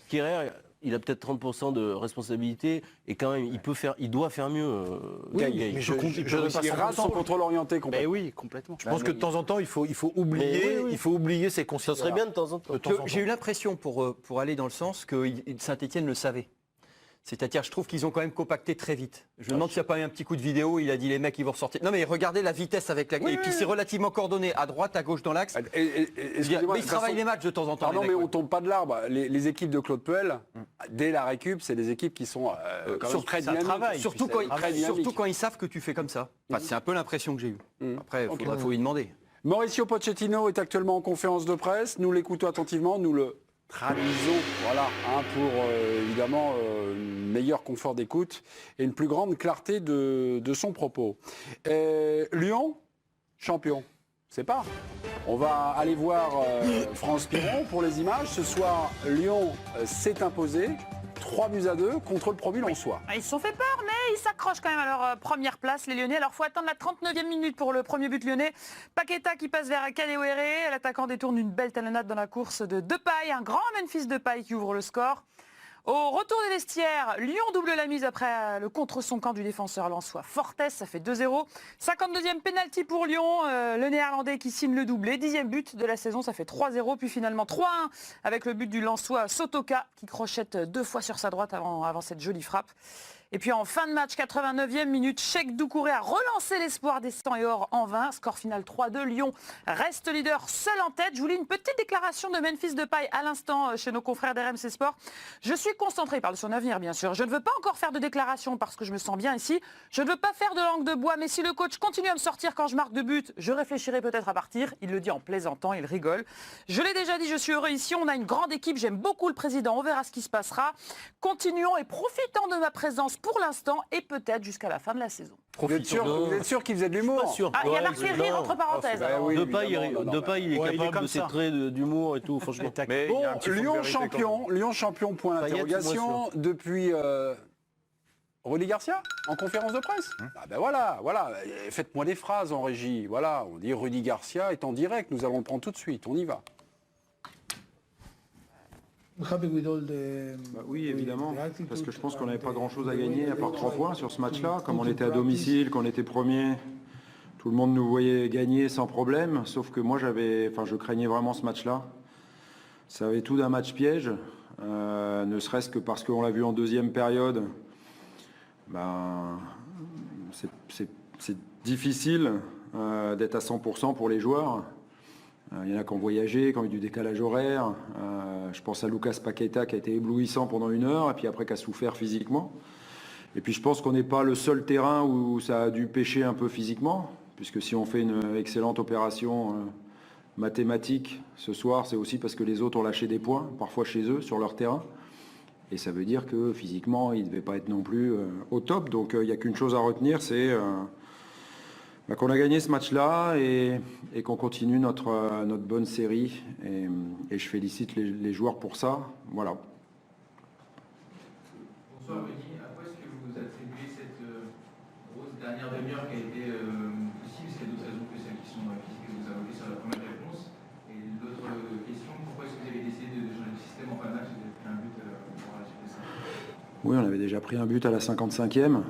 Kerrer, il a peut-être 30% de responsabilité et quand même il doit faire mieux. Gay. mais Je ne rate son contrôle orienté Ben complètement. oui, complètement. Je pense que de temps en temps, il faut oublier, oui. il faut oublier ces Ça consignes. serait bien de temps en temps. J'ai eu l'impression, pour aller dans le sens, que Saint-Etienne le savait. C'est-à-dire, je trouve qu'ils ont quand même compacté très vite. Je me demande s'il n'y a pas eu un petit coup de vidéo, il a dit les mecs ils vont ressortir. Non mais regardez la vitesse avec la... et puis c'est relativement coordonné, à droite, à gauche dans l'axe. Mais Excusez-moi, ils travaillent les matchs de temps en temps. Pardon, les mais mecs, on ouais. tombe pas de l'arbre. Les équipes de Claude Puel, dès la récup, c'est des équipes qui sont quand même très ça dynamiques. travaille. Surtout quand, Très dynamique. surtout quand ils savent que tu fais comme ça. Enfin, c'est un peu l'impression que j'ai eue. Après, Ok. faut lui demander. Mauricio Pochettino est actuellement en conférence de presse. Nous l'écoutons attentivement, nous le traduisons, voilà, pour évidemment un meilleur confort d'écoute et une plus grande clarté de son propos. Lyon, champion, c'est pas. On va aller voir France Piron pour les images. Ce soir, Lyon s'est imposé 3-2 contre le Promu Lensois. Ils se sont fait peur, mais ils s'accrochent quand même à leur première place, les Lyonnais. Alors, il faut attendre la 39e minute pour le premier but lyonnais. Paqueta qui passe vers Kadewere. L'attaquant détourne une belle talonnade dans la course de Depay. Un grand Memphis Depay qui ouvre le score. Au retour des vestiaires, Lyon double la mise après le contre son camp du défenseur lensois Fortes, ça fait 2-0. 52e pénalty pour Lyon, le Néerlandais qui signe le doublé. 10e but de la saison, ça fait 3-0. Puis finalement 3-1 avec le but du lensois Sotoka qui crochette 2 fois sur sa droite avant cette jolie frappe. Et puis en fin de match, 89e minute, Cheikh Doucouré a relancé l'espoir des 100 et or en vain. Score final 3-2. Lyon reste leader seul en tête. Je vous lis une petite déclaration de Memphis Depay à l'instant chez nos confrères d'RMC Sport. Je suis concentré, il parle de son avenir bien sûr. Je ne veux pas encore faire de déclaration parce que je me sens bien ici. Je ne veux pas faire de langue de bois, mais si le coach continue à me sortir quand je marque de but, je réfléchirai peut-être à partir. Il le dit en plaisantant, il rigole. Je l'ai déjà dit, je suis heureux ici. On a une grande équipe, j'aime beaucoup le président. On verra ce qui se passera. Continuons et profitons de ma présence pour l'instant et peut-être jusqu'à la fin de la saison. Vous êtes sûr qu'il faisait de l'humour? Il y a marqué rire entre parenthèses. Depay, il est capable comme de ses ça. traits d'humour et tout, franchement. Mais Bon, il y a un petit fond de Lyon vérité quand champion, Lyon champion, point Payet, d'interrogation, depuis Rudy Garcia en conférence de presse. Ah ben voilà. Faites-moi des phrases en régie. Voilà, on dit Rudy Garcia est en direct, nous allons le prendre tout de suite, on y va. Oui, évidemment, parce que je pense qu'on n'avait pas grand-chose à gagner à part 3 points sur ce match-là. Comme on était à domicile, qu'on était premier, tout le monde nous voyait gagner sans problème, sauf que moi je craignais vraiment ce match-là. Ça avait tout d'un match piège, ne serait-ce que parce qu'on l'a vu en deuxième période. C'est difficile d'être à 100% pour les joueurs. Il y en a qui ont voyagé, qui ont eu du décalage horaire. Je pense à Lucas Paqueta qui a été éblouissant pendant 1 heure et puis après qui a souffert physiquement. Et puis je pense qu'on n'est pas le seul terrain où ça a dû pêcher un peu physiquement, puisque si on fait une excellente opération mathématique ce soir, c'est aussi parce que les autres ont lâché des points, parfois chez eux, sur leur terrain. Et ça veut dire que physiquement, ils ne devaient pas être non plus au top. Donc il n'y a qu'une chose à retenir, c'est qu'on a gagné ce match-là et qu'on continue notre bonne série. Et je félicite les joueurs pour ça. Voilà. Bonsoir Rudy, à quoi est-ce que vous attribuez cette grosse dernière demi-heure qui a été possible? Est-ce qu'il y a d'autres raisons que celles qui sont physiques que vous avez évoquées sur la première réponse? Et l'autre question, pourquoi est-ce que vous avez décidé de changer de système en fin de match? Vous avez pris un but pour la suite de ça? Oui, on avait déjà pris un but à la 55e.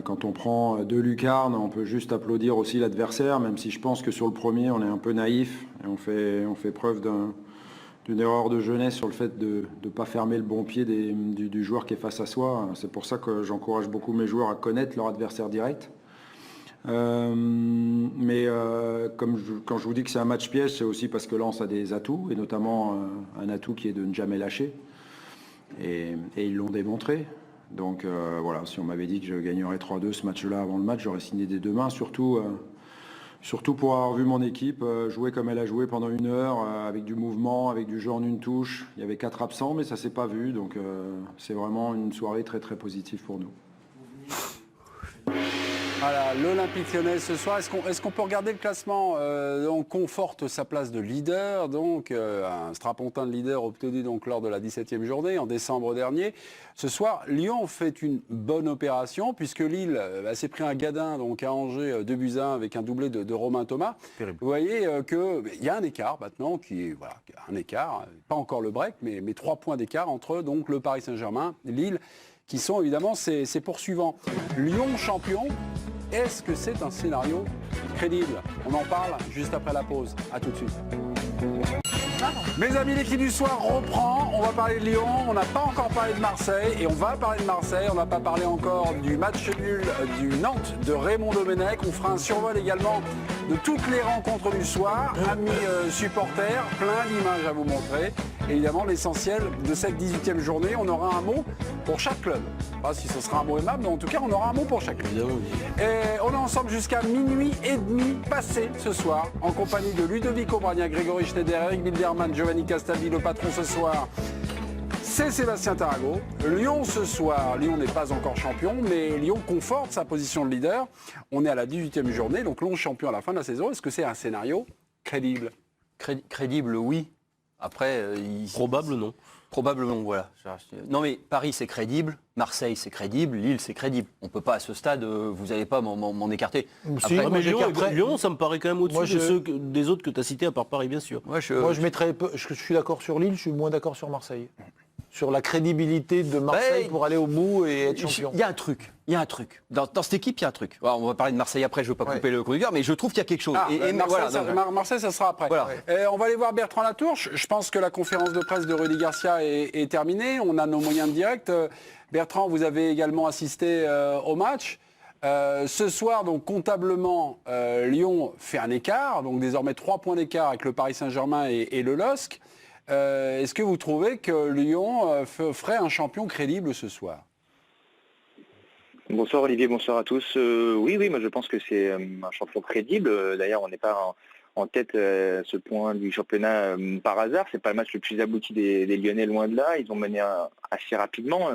Quand on prend 2 lucarnes, on peut juste applaudir aussi l'adversaire, même si je pense que sur le premier, on est un peu naïf et on fait preuve d'une erreur de jeunesse sur le fait de ne pas fermer le bon pied du joueur qui est face à soi. C'est pour ça que j'encourage beaucoup mes joueurs à connaître leur adversaire direct. Quand je vous dis que c'est un match piège, c'est aussi parce que Lens a des atouts, et notamment un atout qui est de ne jamais lâcher. Et ils l'ont démontré. Donc voilà, si on m'avait dit que je gagnerais 3-2 ce match-là avant le match, j'aurais signé des 2 mains, surtout pour avoir vu mon équipe jouer comme elle a joué pendant 1 heure, avec du mouvement, avec du jeu en 1 touche. Il y avait 4 absents, mais ça s'est pas vu, donc c'est vraiment une soirée très très positive pour nous. Voilà, l'Olympique Lyonnais ce soir. Est-ce qu'on peut regarder le classement? On conforte sa place de leader, donc un strapontin de leader obtenu donc lors de la 17e journée en décembre dernier. Ce soir, Lyon fait une bonne opération puisque Lille s'est pris un gadin donc à Angers 2-1 avec un doublé de Romain Thomas. Terrible. Vous voyez qu'il y a un écart maintenant pas encore le break, mais 3 points d'écart entre donc le Paris Saint-Germain, Lille, qui sont évidemment ses poursuivants. Lyon champion, est-ce que c'est un scénario crédible? On en parle juste après la pause. A tout de suite. Mes amis, l'équipe du soir reprend. On va parler de Lyon. On n'a pas encore parlé de Marseille. Et on va parler de Marseille. On n'a pas parlé encore du match nul du Nantes de Raymond Domenech. On fera un survol également de toutes les rencontres du soir. Amis supporters, plein d'images à vous montrer. Et évidemment, l'essentiel de cette 18e journée, on aura un mot pour chaque club. Je ne sais pas si ce sera un mot aimable, mais en tout cas, on aura un mot pour chaque club. Et on est ensemble jusqu'à 00h30 passé ce soir, en compagnie de Ludovico Bragna, Grégory Schneider, Eric Bilderman, Giovanni Castaldi, le patron ce soir. C'est Sébastien Tarago. Lyon ce soir, Lyon n'est pas encore champion, mais Lyon conforte sa position de leader. On est à la 18e journée, donc Lyon champion à la fin de la saison. Est-ce que c'est un scénario crédible? Crédible, oui. Après, Probable, non. Probable, non, voilà. Non, mais Paris, c'est crédible. Marseille, c'est crédible. Lille, c'est crédible. On ne peut pas, à ce stade, vous n'allez pas m'en écarter. Après, mais Lyon, ça me paraît quand même au-dessus des autres que tu as cités, à part Paris, bien sûr. Je suis d'accord sur Lille, je suis moins d'accord sur Marseille. sur la crédibilité de Marseille Ouais. pour aller au bout et être champion. Il y a un truc. Dans cette équipe, il y a un truc. Alors, on va parler de Marseille après, je ne veux pas couper le conducteur, mais je trouve qu'il y a quelque chose. Marseille, ça sera après. Voilà. On va aller voir Bertrand Latour. Je pense que la conférence de presse de Rudy Garcia est terminée. On a nos moyens de direct. Bertrand, vous avez également assisté au match. Ce soir, donc comptablement, Lyon fait un écart, donc désormais 3 points d'écart avec le Paris Saint-Germain et le LOSC. Est-ce que vous trouvez que Lyon ferait un champion crédible ce soir ? Bonsoir Olivier, bonsoir à tous. Oui, moi je pense que c'est un champion crédible. D'ailleurs, on n'est pas en tête à ce point du championnat par hasard. C'est pas le match le plus abouti des Lyonnais, loin de là. Ils ont mené assez rapidement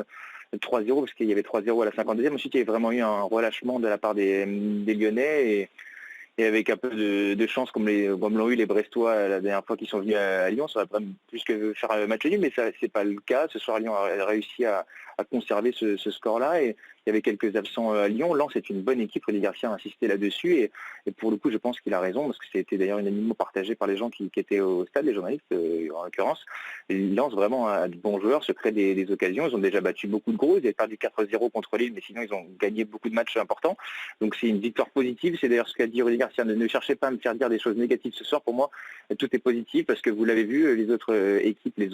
3-0 parce qu'il y avait 3-0 à la 52e. Ensuite, il y avait vraiment eu un relâchement de la part des Lyonnais et avec un peu de chance comme l'ont eu les Brestois la dernière fois qu'ils sont venus à Lyon, ça aurait même plus que faire un match nul, mais ça c'est pas le cas. Ce soir, Lyon a réussi à conserver ce score-là et il y avait quelques absents à Lyon. Lens est une bonne équipe, Rudy Garcia a insisté là-dessus et pour le coup, je pense qu'il a raison parce que c'était d'ailleurs unanimement partagé par les gens qui étaient au stade, les journalistes en l'occurrence. Lens vraiment a de bons joueurs, se crée des occasions. Ils ont déjà battu beaucoup de gros, ils avaient perdu 4-0 contre Lille, mais sinon ils ont gagné beaucoup de matchs importants. Donc c'est une victoire positive. C'est d'ailleurs ce qu'a dit Rudy Garcia. Ne cherchez pas à me faire dire des choses négatives ce soir. Pour moi, tout est positif parce que vous l'avez vu, les autres équipes, qui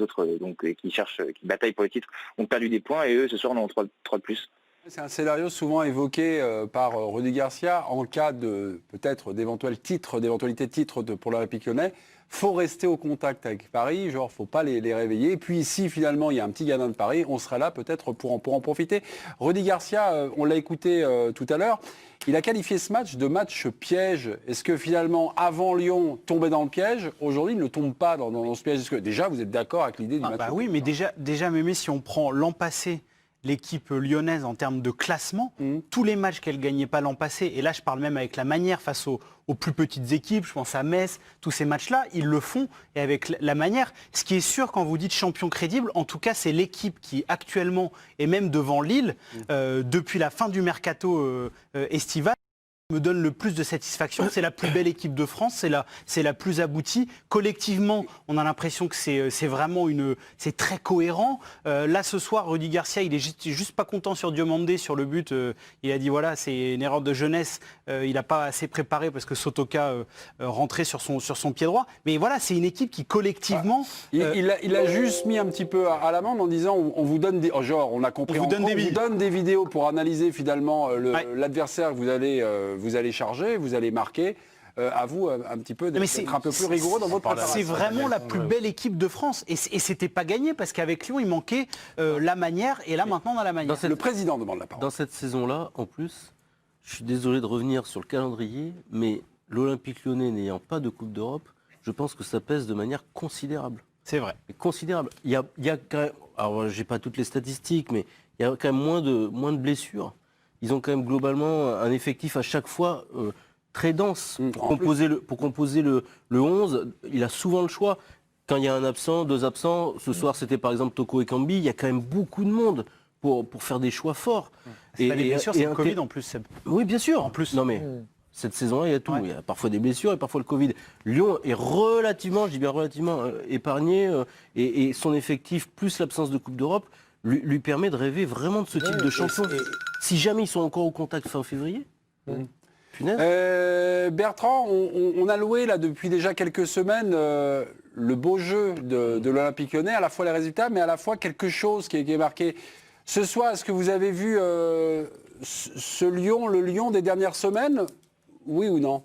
bataillent pour le titre, ont perdu des points et eux ce soir en ont 3 de plus. C'est un scénario souvent évoqué par Rudy Garcia en cas de peut-être d'éventualité de titre pour l'Olympique Lyonnais. Faut rester au contact avec Paris, genre faut pas les réveiller. Et puis si finalement il y a un petit gamin de Paris, on sera là peut-être pour en profiter. Rudy Garcia, on l'a écouté tout à l'heure, il a qualifié ce match de match piège. Est-ce que finalement avant Lyon tombait dans le piège, aujourd'hui il ne tombe pas dans ce piège? Est-ce que déjà vous êtes d'accord avec l'idée du match? Oui, mais déjà Mémé, si on prend l'an passé, l'équipe lyonnaise en termes de classement, tous les matchs qu'elle ne gagnait pas l'an passé, et là je parle même avec la manière face aux plus petites équipes, je pense à Metz, tous ces matchs-là, ils le font, et avec la manière. Ce qui est sûr quand vous dites champion crédible, en tout cas c'est l'équipe qui actuellement est même devant Lille, depuis la fin du mercato estival, me donne le plus de satisfaction. C'est la plus belle équipe de France, c'est la plus aboutie. Collectivement, on a l'impression que c'est vraiment c'est très cohérent. Là, ce soir, Rudy Garcia, il est juste pas content sur Diomandé, sur le but. Il a dit, voilà, c'est une erreur de jeunesse. Il n'a pas assez préparé parce que Sotoka rentrait sur son pied droit. Mais voilà, c'est une équipe qui, collectivement... Il a juste mis un petit peu à l'amende en disant, on vous donne des... Genre, on a compris, on vous donne des vidéos pour analyser finalement l'adversaire que vous allez charger, vous allez marquer. À vous un petit peu d'être un peu plus rigoureux dans votre préparation. C'est vraiment la plus belle équipe de France. Et c'était pas gagné parce qu'avec Lyon, il manquait la manière. Et là, maintenant, on a la manière. Le président demande la parole. Dans cette saison-là, en plus, je suis désolé de revenir sur le calendrier, mais l'Olympique Lyonnais n'ayant pas de Coupe d'Europe, je pense que ça pèse de manière considérable. C'est vrai. Considérable. Il y a quand même, alors j'ai pas toutes les statistiques, mais il y a quand même moins de blessures. Ils ont quand même globalement un effectif à chaque fois très dense. Pour composer le 11, il a souvent le choix. Quand il y a un absent, 2 absents, ce soir c'était par exemple Toko Ekambi, il y a quand même beaucoup de monde pour faire des choix forts. Et les blessures, c'est le Covid en plus, Seb. Oui, bien sûr. En plus. Non mais cette saison-là, il y a tout. Ouais. Il y a parfois des blessures et parfois le Covid. Lyon est relativement, je dis bien relativement, épargné et son effectif plus l'absence de Coupe d'Europe lui permet de rêver vraiment de ce type de champion. Si jamais ils sont encore au contact fin février. Bertrand, on a loué là depuis déjà quelques semaines le beau jeu de l'Olympique Lyonnais, à la fois les résultats, mais à la fois quelque chose qui est marqué. Ce soir, est-ce que vous avez vu le Lyon des dernières semaines? Oui ou non?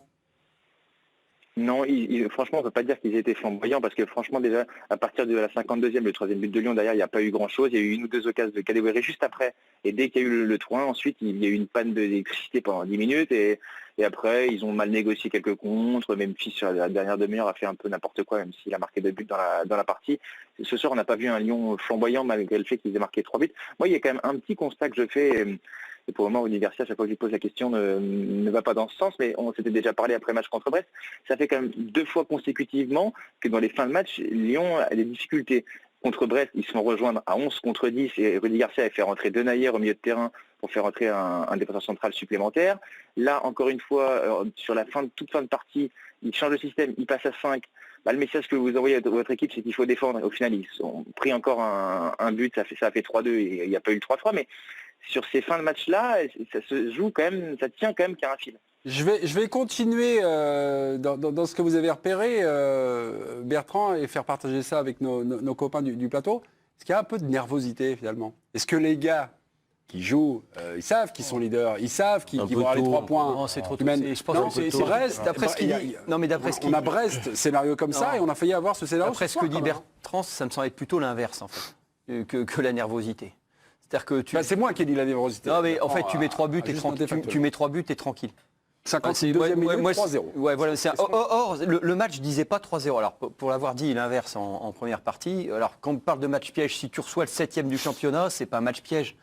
Non, franchement, on ne peut pas dire qu'ils étaient flamboyants parce que franchement, déjà, à partir de la 52e, le 3e but de Lyon, derrière, il n'y a pas eu grand-chose. Il y a eu 1 ou 2 occasions de Kadewere juste après. Et dès qu'il y a eu le 3-1, ensuite, il y a eu une panne d'électricité pendant 10 minutes. Et après, ils ont mal négocié quelques contres. Même Fils, sur la dernière demi-heure, a fait un peu n'importe quoi, même s'il a marqué 2 buts dans la partie. Ce soir, on n'a pas vu un Lyon flamboyant malgré le fait qu'ils aient marqué 3 buts. Moi, il y a quand même un petit constat que je fais... Et pour le moment, Rudy Garcia, à chaque fois que je lui pose la question, ne va pas dans ce sens, mais on s'était déjà parlé après match contre Brest. Ça fait quand même 2 fois consécutivement que dans les fins de match, Lyon a des difficultés. Contre Brest, ils se font rejoindre à 11 contre 10 et Rudy Garcia a fait rentrer Denayer au milieu de terrain pour faire rentrer un défenseur central supplémentaire. Là, encore une fois, sur la toute fin de partie, il change de système, il passe à 5. Le message que vous envoyez à votre équipe, c'est qu'il faut défendre. Et au final, ils ont pris encore un but, ça a fait 3-2 et il n'y a pas eu le 3-3. Mais sur ces fins de match-là, ça se joue quand même, ça tient quand même qu'à un fil. Je vais continuer dans ce que vous avez repéré, Bertrand, et faire partager ça avec nos copains du plateau. Est-ce qu'il y a un peu de nervosité finalement? Est-ce que les gars qui jouent, ils savent qu'ils sont leaders, ils savent qu'ils vont avoir les 3 points? Non, c'est trop tôt. Je pense que c'est Brest. D'après ce qu'il dit. Non, mais d'après ce qu'il on a Brest, scénario comme ça, et on a failli avoir ce scénario. Après ce que dit Bertrand, ça me semble être plutôt l'inverse en fait, que la nervosité. C'est-à-dire que c'est moi qui ai dit la nervosité. Non, mais en fait, tu mets 3 buts, tu mets 3 buts, t'es tranquille. 52e minute, 3-0. Ouais, voilà, or, le match ne disait pas 3-0. Alors, pour l'avoir dit l'inverse en première partie, alors quand on parle de match piège, si tu reçois le 7e du championnat, c'est pas un match piège.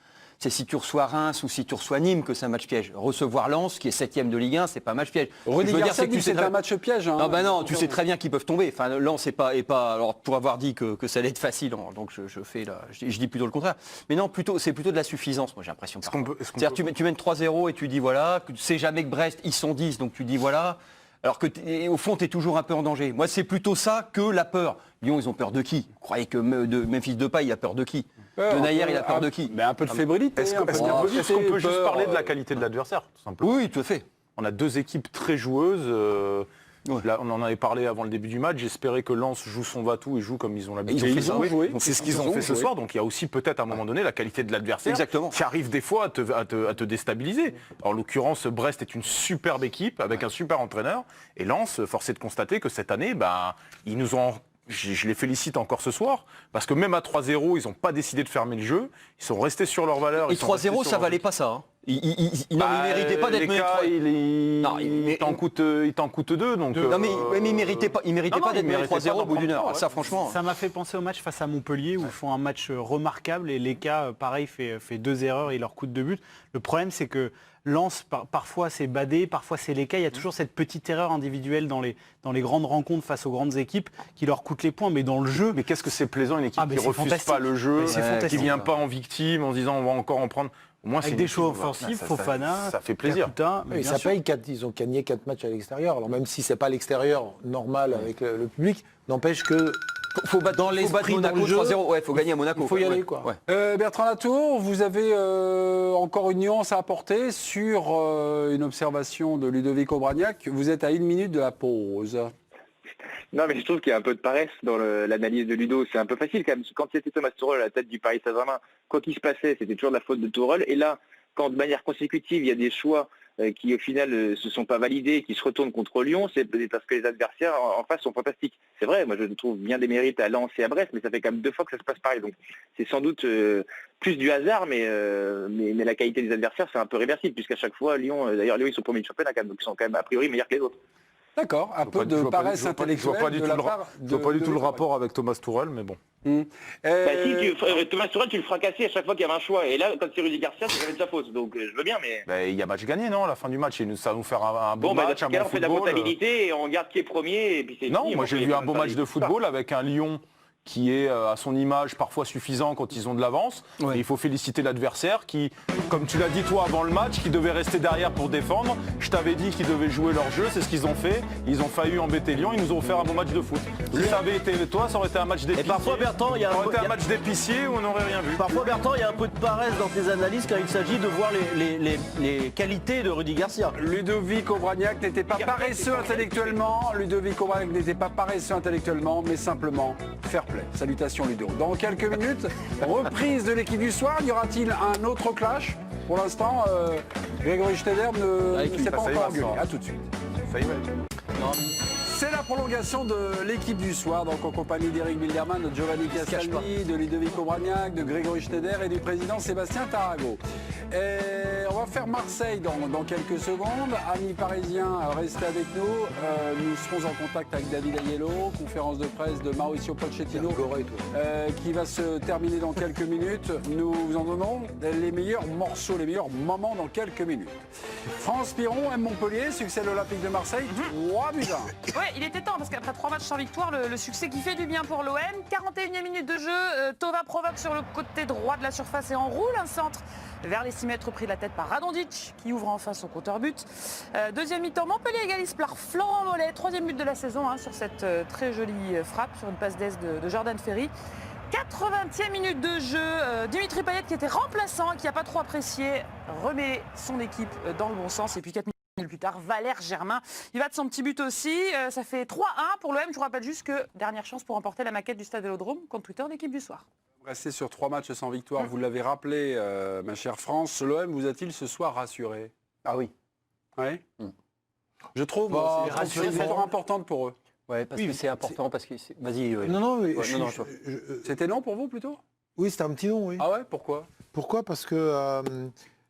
C'est si tu reçois Reims ou si tu reçois Nîmes que c'est un match piège. Recevoir Lens, qui est 7e de Ligue 1, c'est pas un match piège. Rudy Garcia dit que c'est un match piège. Non, non, tu sais très bien qu'ils peuvent tomber. Enfin, Lens est pas. Alors, pour avoir dit que ça allait être facile, donc je dis plutôt le contraire. Mais non, c'est plutôt de la suffisance, moi j'ai l'impression. C'est-à-dire tu mènes 3-0 et tu dis voilà, tu sais jamais que Brest, ils sont 10, donc tu dis voilà. Alors qu'au fond, tu es toujours un peu en danger. Moi, c'est plutôt ça que la peur. Lyon, ils ont peur de qui? Vous croyez que Memphis Depay, il a peur de qui? De Nayer, il a peur de qui? Mais un peu de fébrilité. Est-ce qu'on peut juste parler de la qualité de l'adversaire, tout simplement? Oui, tout à fait. On a 2 équipes très joueuses. Là, on en avait parlé avant le début du match. J'espérais que Lens joue son va-tout et joue comme ils ont l'habitude de jouer. C'est ce qu'ils ont fait ce soir. Donc il y a aussi peut-être à un moment donné la qualité de l'adversaire qui arrive des fois à te déstabiliser. En l'occurrence, Brest est une superbe équipe avec un super entraîneur. Et Lens, force est de constater que cette année, ils nous ont... Je les félicite encore ce soir, parce que même à 3-0, ils n'ont pas décidé de fermer le jeu. Ils sont restés sur leurs valeurs. Et 3-0, ça valait pas ça. Hein. Ils ne méritaient pas d'être mené 3. Il t'en coûte 2. Donc, non, mais ils ne méritaient pas d'être mené 3-0 au bout d'une heure. Ça, franchement. Ça m'a fait penser au match face à Montpellier, où ils font un match remarquable et Leka, pareil, fait 2 erreurs et il leur coûte 2 buts. Le problème, c'est que Lens, parfois c'est Badé, parfois c'est Leka. Il y a toujours cette petite erreur individuelle dans les grandes rencontres face aux grandes équipes qui leur coûte les points. Mais dans le jeu... Mais qu'est-ce que c'est plaisant, une équipe qui ne refuse pas le jeu, qui ne vient pas en victime en se disant on va encore en prendre... Moi, avec des choix offensifs, Fofana, ça fait plaisir. Kakuta, ils ont gagné 4 matchs à l'extérieur. Alors même si c'est pas l'extérieur normal avec le public, n'empêche que faut battre dans l'esprit Monaco 3-0. Ouais, faut gagner à Monaco. Il faut y aller quoi. Ouais. Bertrand Latour, vous avez encore une nuance à apporter sur une observation de Ludovic Obraniak. Vous êtes à 1 minute de la pause. Non, mais je trouve qu'il y a un peu de paresse dans l'analyse de Ludo. C'est un peu facile quand même. Quand c'était Thomas Tuchel à la tête du Paris Saint-Germain, quoi qu'il se passait, c'était toujours de la faute de Tuchel. Et là, quand de manière consécutive, il y a des choix qui au final se sont pas validés, qui se retournent contre Lyon, c'est parce que les adversaires en face sont fantastiques. C'est vrai, moi je trouve bien des mérites à Lens et à Brest, mais ça fait quand même 2 fois que ça se passe pareil. Donc c'est sans doute plus du hasard, mais la qualité des adversaires, c'est un peu réversible, puisqu'à chaque fois, Lyon, d'ailleurs Lyon ils sont premiers de championnat quand même, donc ils sont quand même a priori meilleurs que les autres. D'accord, un peu de paresse intellectuelle. Je vois pas du tout le rapport avec Thomas Tuchel, mais bon. Thomas Tuchel, tu le fracasses à chaque fois qu'il y avait un choix. Et là, quand c'est Rudy Garcia, c'est jamais de sa faute. Donc je veux bien, mais... Il y a match gagné, non, à la fin du match. Ça va nous faire un bon match, un bon on fait de la comptabilité et on regarde qui est premier. Et puis c'est non, moi j'ai vu un beau match de football avec un Lyon qui est à son image parfois suffisant quand ils ont de l'avance. Ouais. Et il faut féliciter l'adversaire qui, comme tu l'as dit toi avant le match, qui devait rester derrière pour défendre. Je t'avais dit qu'ils devaient jouer leur jeu, c'est ce qu'ils ont fait. Ils ont failli embêter Lyon, ils nous ont offert un bon match de foot. Si ça avait été toi, ça aurait été un match d'épicier. Et parfois Bertrand, il y a un match d'épicier où on n'aurait rien vu. Parfois Bertrand, il y a un peu de paresse dans tes analyses quand il s'agit de voir les qualités de Rudy Garcia. Ludovic Obraniak n'était pas paresseux intellectuellement. Ludovic Obraniak n'était pas paresseux intellectuellement, mais simplement fair play. Salutations Ludo. Dans quelques minutes, reprise de l'équipe du soir. Y aura-t-il un autre clash? Pour l'instant, Grégory Schneider ne s'est pas encore engueulé. A tout de suite. C'est la prolongation de l'équipe du soir, donc en compagnie d'Éric Bilderman, de Giovanni Castaldi, de Ludovic Obraniak, de Grégory Schneider et du président Sébastien Tarago. Et on va faire Marseille dans quelques secondes. Amis parisiens, restez avec nous. Nous serons en contact avec David Aiello, conférence de presse de Mauricio Pochettino qui va se terminer dans quelques minutes. Nous vous en donnons les meilleurs morceaux, les meilleurs moments dans quelques minutes. France Piron, M Montpellier, succès de l'Olympique de Marseille, 3-1. Ouais, il était temps, parce qu'après 3 matchs sans victoire, le succès qui fait du bien pour l'OM. 41e minute de jeu, Thauvin provoque sur le côté droit de la surface et enroule un centre vers les 6 mètres pris de la tête par Radonjic, qui ouvre enfin son compteur but. Deuxième mi-temps, Montpellier égalise par Florent Mollet, 3e but de la saison sur cette très jolie frappe, sur une passe d'aise de Jordan Ferry. 80e minute de jeu, Dimitri Payet qui était remplaçant, qui n'a pas trop apprécié, remet son équipe dans le bon sens. Et puis 4 minutes plus tard, Valère Germain, il va de son petit but aussi. Ça fait 3-1 pour l'OM. Je vous rappelle juste que dernière chance pour remporter la maquette du Stade Vélodrome contre Twitter d'équipe du soir. Restez sur 3 matchs sans victoire, vous l'avez rappelé, ma chère France. L'OM vous a-t-il ce soir rassuré? Ah oui. Oui. Je trouve c'est une victoire importante pour eux. Ouais, parce que c'est important, parce que... Vas-y. Non, mais c'était non pour vous plutôt? Oui, c'était un petit non, oui. Ah ouais, pourquoi? Pourquoi? Parce que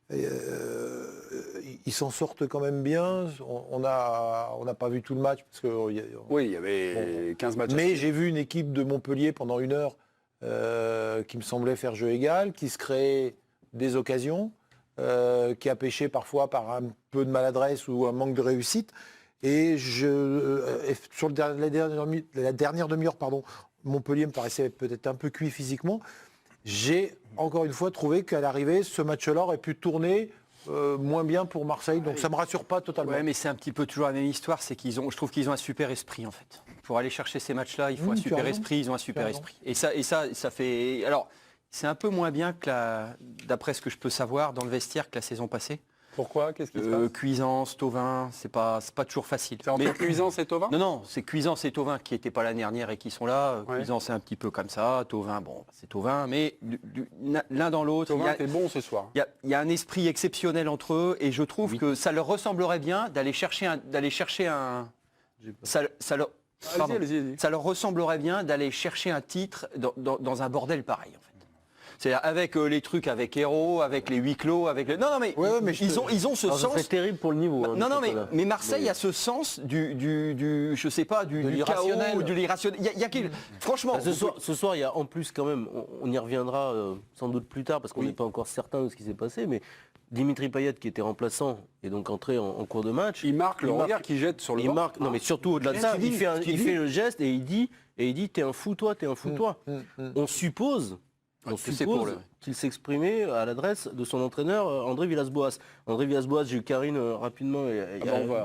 ils s'en sortent quand même bien. On n'a pas vu tout le match. Parce que, oui, il y avait 15 matchs. Mais j'ai vu une équipe de Montpellier pendant 1 heure qui me semblait faire jeu égal, qui se créait des occasions, qui a pêché parfois par un peu de maladresse ou un manque de réussite. Et sur la dernière demi-heure, Montpellier me paraissait peut-être un peu cuit physiquement. J'ai encore une fois trouvé qu'à l'arrivée, ce match-là aurait pu tourner moins bien pour Marseille. Donc ça ne me rassure pas totalement. Ouais, mais c'est un petit peu toujours la même histoire. C'est je trouve qu'ils ont un super esprit en fait. Pour aller chercher ces matchs-là, il faut un super esprit. Ils ont un super esprit. Et ça fait. Alors, c'est un peu moins bien que d'après ce que je peux savoir dans le vestiaire que la saison passée. Pourquoi? Qu'est-ce qui se passe? Cuisance, Thauvin, c'est pas toujours facile. C'est entre Cuisance et Thauvin? Non, c'est Cuisance et Thauvin qui n'étaient pas l'année dernière et qui sont là. Ouais. Cuisance, c'est un petit peu comme ça. Thauvin, bon, c'est Thauvin, mais l'un dans l'autre. Thauvin était bon ce soir. Il y a un esprit exceptionnel entre eux et je trouve que ça leur ressemblerait bien d'aller chercher un. Ça leur ressemblerait bien d'aller chercher un titre dans un bordel pareil, en fait. C'est avec les trucs avec Hérault, avec les huis clos, avec les... Non, mais, ils ont ce sens... C'est terrible pour le niveau. Non, mais Marseille a ce sens du je sais pas, du chaos ou de l'irrationnel. Franchement... Ce soir, il y a en plus quand même, on y reviendra sans doute plus tard, parce qu'on n'est pas encore certain de ce qui s'est passé, mais Dimitri Payet qui était remplaçant et donc entré en cours de match. Il marque le regard qu'il jette sur le banc. Non, mais surtout au-delà de ça, il fait le geste et il dit t'es un fou toi, t'es un fou toi. On suppose qu'il s'exprimait à l'adresse de son entraîneur André Villas-Boas. André Villas-Boas, j'ai eu Karine rapidement et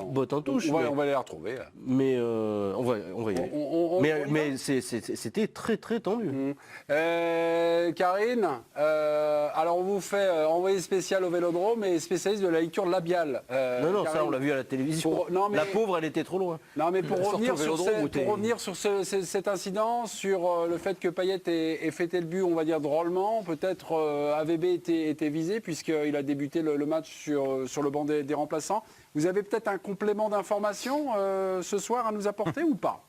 botte en touche. On va aller la retrouver. Là. Mais on va y aller. Mais c'était très très tendu. Karine, alors on vous fait envoyer spécial au Vélodrome et spécialiste de la lecture labiale. Non, ça on l'a vu à la télévision. La pauvre, elle était trop loin. Non, mais pour revenir sur cet incident, sur le fait que Payet ait fêté le but, on va dire drôlement, peut-être AVB était visé puisqu'il a débuté le match sur le banc des remplaçants. Vous avez peut-être un complément d'information ce soir à nous apporter ou pas?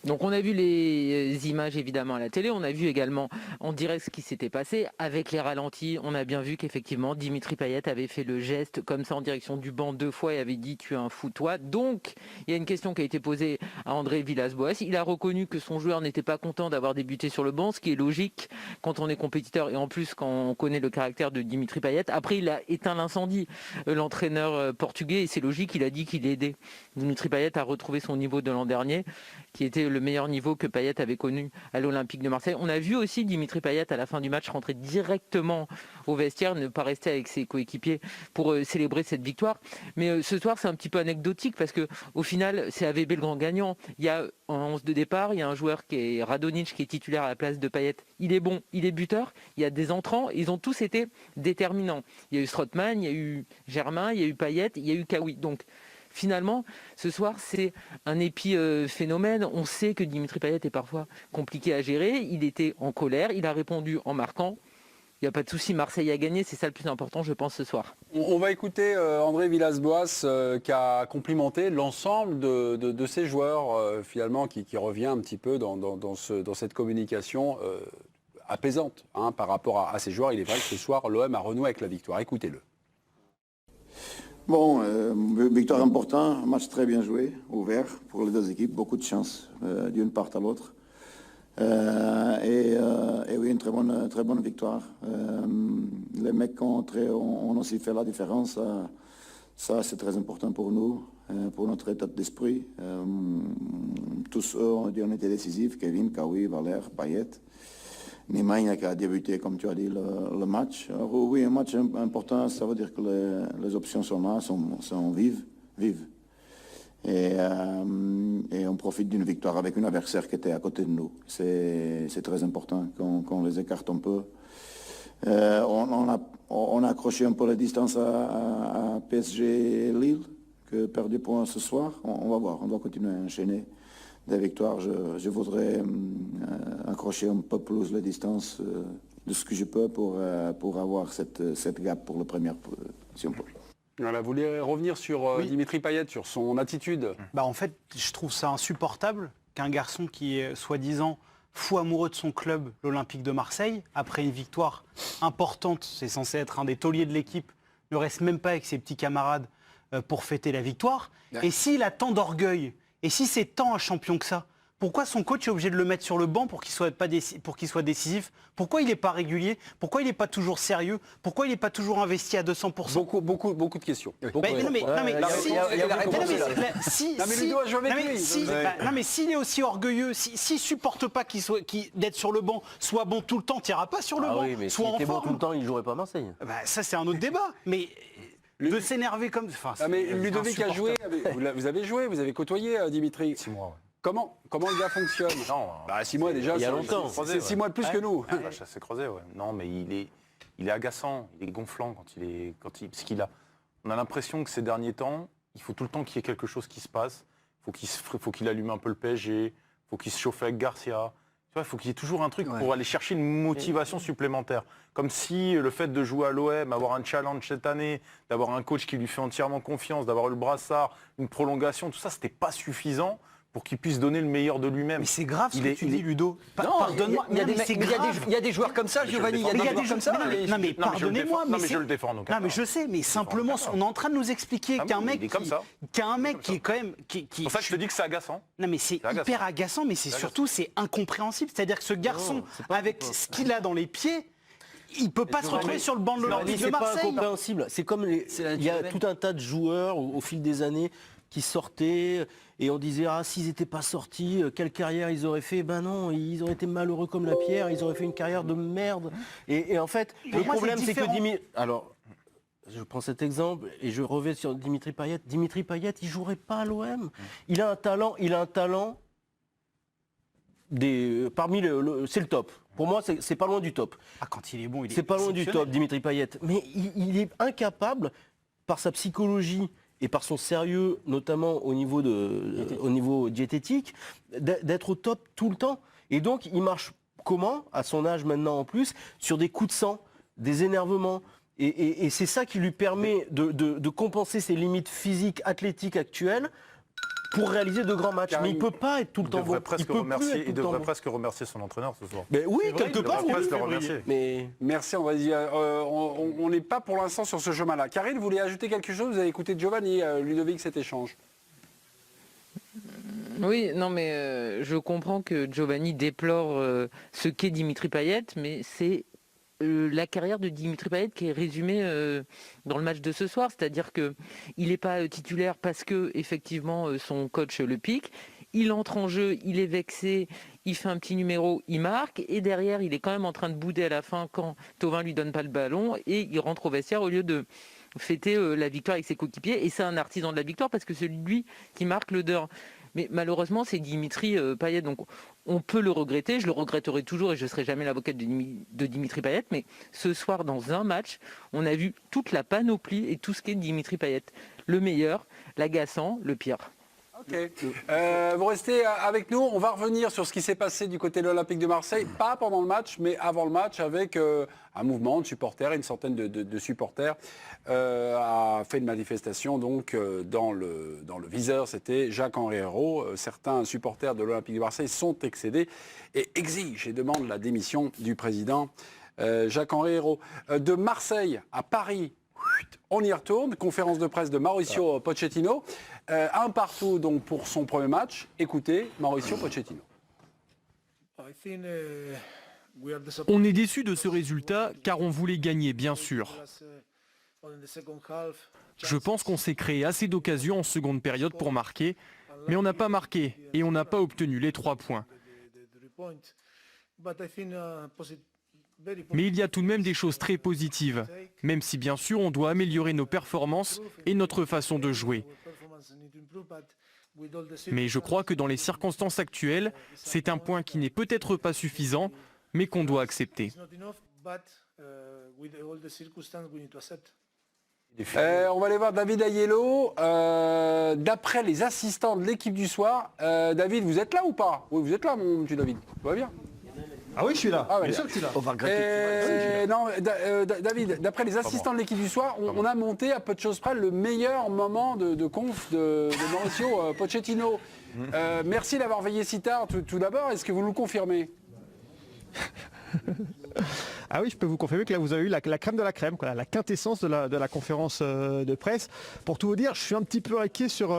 Donc on a vu les images évidemment à la télé, on a vu également en direct ce qui s'était passé avec les ralentis. On a bien vu qu'effectivement Dimitri Payet avait fait le geste comme ça en direction du banc 2 fois et avait dit tu es un fou toi. Donc il y a une question qui a été posée à André Villas-Boas. Il a reconnu que son joueur n'était pas content d'avoir débuté sur le banc, ce qui est logique quand on est compétiteur et en plus quand on connaît le caractère de Dimitri Payet. Après il a éteint l'incendie, l'entraîneur portugais, et c'est logique, il a dit qu'il aidait Dimitri Payet à retrouver son niveau de l'an dernier, qui était le meilleur niveau que Payet avait connu à l'Olympique de Marseille. On a vu aussi Dimitri Payet à la fin du match rentrer directement au vestiaire, ne pas rester avec ses coéquipiers pour célébrer cette victoire. Mais ce soir, c'est un petit peu anecdotique parce que au final, c'est AVB le grand gagnant. Il y a en 11 de départ, il y a un joueur qui est Radonjic qui est titulaire à la place de Payet. Il est bon, il est buteur. Il y a des entrants, ils ont tous été déterminants. Il y a eu Strootman, il y a eu Germain, il y a eu Payet, il y a eu Kawi. Donc finalement, ce soir, c'est un épiphénomène. On sait que Dimitri Payet est parfois compliqué à gérer. Il était en colère, il a répondu en marquant. Il n'y a pas de souci, Marseille a gagné, c'est ça le plus important, je pense, ce soir. On va écouter André Villas-Boas qui a complimenté l'ensemble de ses joueurs, finalement, qui revient un petit peu dans cette communication apaisante par rapport à ses joueurs. Il est vrai que ce soir, l'OM a renoué avec la victoire. Écoutez-le. Bon, victoire importante, un match très bien joué, ouvert pour les deux équipes, beaucoup de chance d'une part à l'autre. Et oui, une très bonne victoire. Les mecs ont aussi fait la différence Ça, c'est très important pour nous, pour notre état d'esprit. Tous eux ont été décisifs, Kevin, Kawi, Valère, Payet. Nemanja qui a débuté, comme tu as dit, le match. Alors, oui, un match important, ça veut dire que les options sont là, sont vives. Et on profite d'une victoire avec un adversaire qui était à côté de nous. C'est très important qu'on les écarte un peu. On a accroché un peu la distance à PSG et Lille, que perd des points ce soir. On va voir, on doit continuer à enchaîner des victoires. Je voudrais accrocher un peu plus la distance de ce que je peux pour avoir cette gap pour le premier, si on peut. Voilà, vous voulez revenir sur Dimitri Payet, sur son attitude? En fait, je trouve ça insupportable qu'un garçon qui est soi-disant fou amoureux de son club, l'Olympique de Marseille, après une victoire importante, c'est censé être un des tauliers de l'équipe, ne reste même pas avec ses petits camarades pour fêter la victoire. Et s'il a tant d'orgueil, et si c'est tant un champion que ça, pourquoi son coach est obligé de le mettre sur le banc pour qu'il soit décisif? Pourquoi il n'est pas régulier? Pourquoi il n'est pas toujours sérieux? Pourquoi il n'est pas toujours investi à 200%? Beaucoup de questions. Mais s'il est aussi orgueilleux, s'il supporte pas d'être sur le banc, soit bon tout le temps, tu n'iras pas sur le banc. Oui, mais soit s'il en était bon forme. tout le temps, il ne jouerait pas à Marseille. Ça, c'est un autre débat. Mais de s'énerver comme... mais Ludovic a joué, vous avez joué, vous avez côtoyé Dimitri. 6 mois, ouais. Comment le gars fonctionne? Non, 6 mois déjà, il y a longtemps. C'est 6 mois de plus que nous. Ça s'est creusé, ouais. Non, mais il est agaçant, il est gonflant parce on a l'impression que ces derniers temps, il faut tout le temps qu'il y ait quelque chose qui se passe. Faut qu'il allume un peu le PSG, faut qu'il se chauffe avec Garcia. Tu vois, il faut qu'il y ait toujours un truc pour aller chercher une motivation supplémentaire. Comme si le fait de jouer à l'OM, avoir un challenge cette année, d'avoir un coach qui lui fait entièrement confiance, d'avoir le brassard, une prolongation, tout ça, c'était pas suffisant pour qu'il puisse donner le meilleur de lui-même. Mais c'est grave ce que tu dis, Ludo. Pardonne-moi, il y a des joueurs comme ça, Giovanni, il y a des joueurs comme ça. Non mais pardonnez-moi, mais je le défends. Donc, non mais je sais, mais simplement, on est en train de nous expliquer qu'un mec qui est quand même... C'est pour ça que je te dis que c'est agaçant. Non mais c'est hyper agaçant, mais c'est surtout c'est incompréhensible. C'est-à-dire que ce garçon, avec ce qu'il a dans les pieds, il ne peut pas se retrouver sur le banc de l'Olympique de Marseille. C'est pas incompréhensible. C'est comme il y a tout un tas de joueurs au fil des années qui sortaient et on disait s'ils n'étaient pas sortis, quelle carrière ils auraient fait? Ben non, ils auraient été malheureux comme la pierre, ils auraient fait une carrière de merde. Et en fait, le problème c'est que Dimitri... Alors, je prends cet exemple et je reviens sur Dimitri Payet. Dimitri Payet, il jouerait pas à l'OM. Il a un talent c'est le top. Pour moi, c'est pas loin du top. Quand il est bon, il est c'est pas loin du top, Dimitri Payet. Mais il est incapable, par sa psychologie et par son sérieux, notamment au niveau diététique, d'être au top tout le temps. Et donc, il marche comment, à son âge maintenant en plus, sur des coups de sang, des énervements. Et c'est ça qui lui permet de compenser ses limites physiques, athlétiques actuelles pour réaliser de grands matchs. Mais il ne peut pas être tout le temps bon. Il devrait presque remercier son entraîneur ce soir. Mais oui, quelque part, il devrait presque le remercier. Mais... Merci, on n'est pas pour l'instant sur ce chemin-là. Karine, vous voulez ajouter quelque chose? Vous avez écouté Giovanni, Ludovic, cet échange. Oui, non mais je comprends que Giovanni déplore ce qu'est Dimitri Payet, mais c'est la carrière de Dimitri Payet qui est résumée dans le match de ce soir, c'est-à-dire que il n'est pas titulaire parce que effectivement son coach le pique. Il entre en jeu, il est vexé, il fait un petit numéro, il marque, et derrière il est quand même en train de bouder à la fin quand Thauvin lui donne pas le ballon et il rentre au vestiaire au lieu de fêter la victoire avec ses coéquipiers. Et c'est un artisan de la victoire parce que c'est lui qui marque le d'or. Mais malheureusement, c'est Dimitri Payet. Donc on peut le regretter, je le regretterai toujours et je ne serai jamais l'avocate de Dimitri Payet. Mais ce soir, dans un match, on a vu toute la panoplie et tout ce qu'est Dimitri Payet. Le meilleur, l'agaçant, le pire. Ok. Vous restez avec nous. On va revenir sur ce qui s'est passé du côté de l'Olympique de Marseille, pas pendant le match, mais avant le match, avec un mouvement de supporters, une centaine de supporters a fait une manifestation donc dans le viseur. C'était Jacques-Henri Hérault. Certains supporters de l'Olympique de Marseille sont excédés et exigent et demandent la démission du président Jacques-Henri Hérault. De Marseille à Paris, on y retourne. Conférence de presse de Mauricio Pochettino. Un partout donc pour son premier match. Écoutez Mauricio Pochettino. On est déçu de ce résultat car on voulait gagner bien sûr. Je pense qu'on s'est créé assez d'occasions en seconde période pour marquer, mais on n'a pas marqué et on n'a pas obtenu les 3 points. Mais il y a tout de même des choses très positives, même si bien sûr on doit améliorer nos performances et notre façon de jouer. Mais je crois que dans les circonstances actuelles, c'est un point qui n'est peut-être pas suffisant, mais qu'on doit accepter. On va aller voir David Aiello. D'après les assistants de l'équipe du soir, David, vous êtes là ou pas? Oui, vous êtes là, mon petit David. Tout va bien? Ah oui, je suis là. Ah, ouais, bien sûr que je suis là. On va regretter. Non, David, d'après les assistants de l'équipe du soir, on a monté à peu de choses près le meilleur moment de conf de Mauricio Pochettino. Merci d'avoir veillé si tard. Tout d'abord, est-ce que vous nous confirmez? Ah oui, je peux vous confirmer que là vous avez eu la crème de la crème, quoi, la quintessence de la conférence de presse. Pour tout vous dire, je suis un petit peu inquiet sur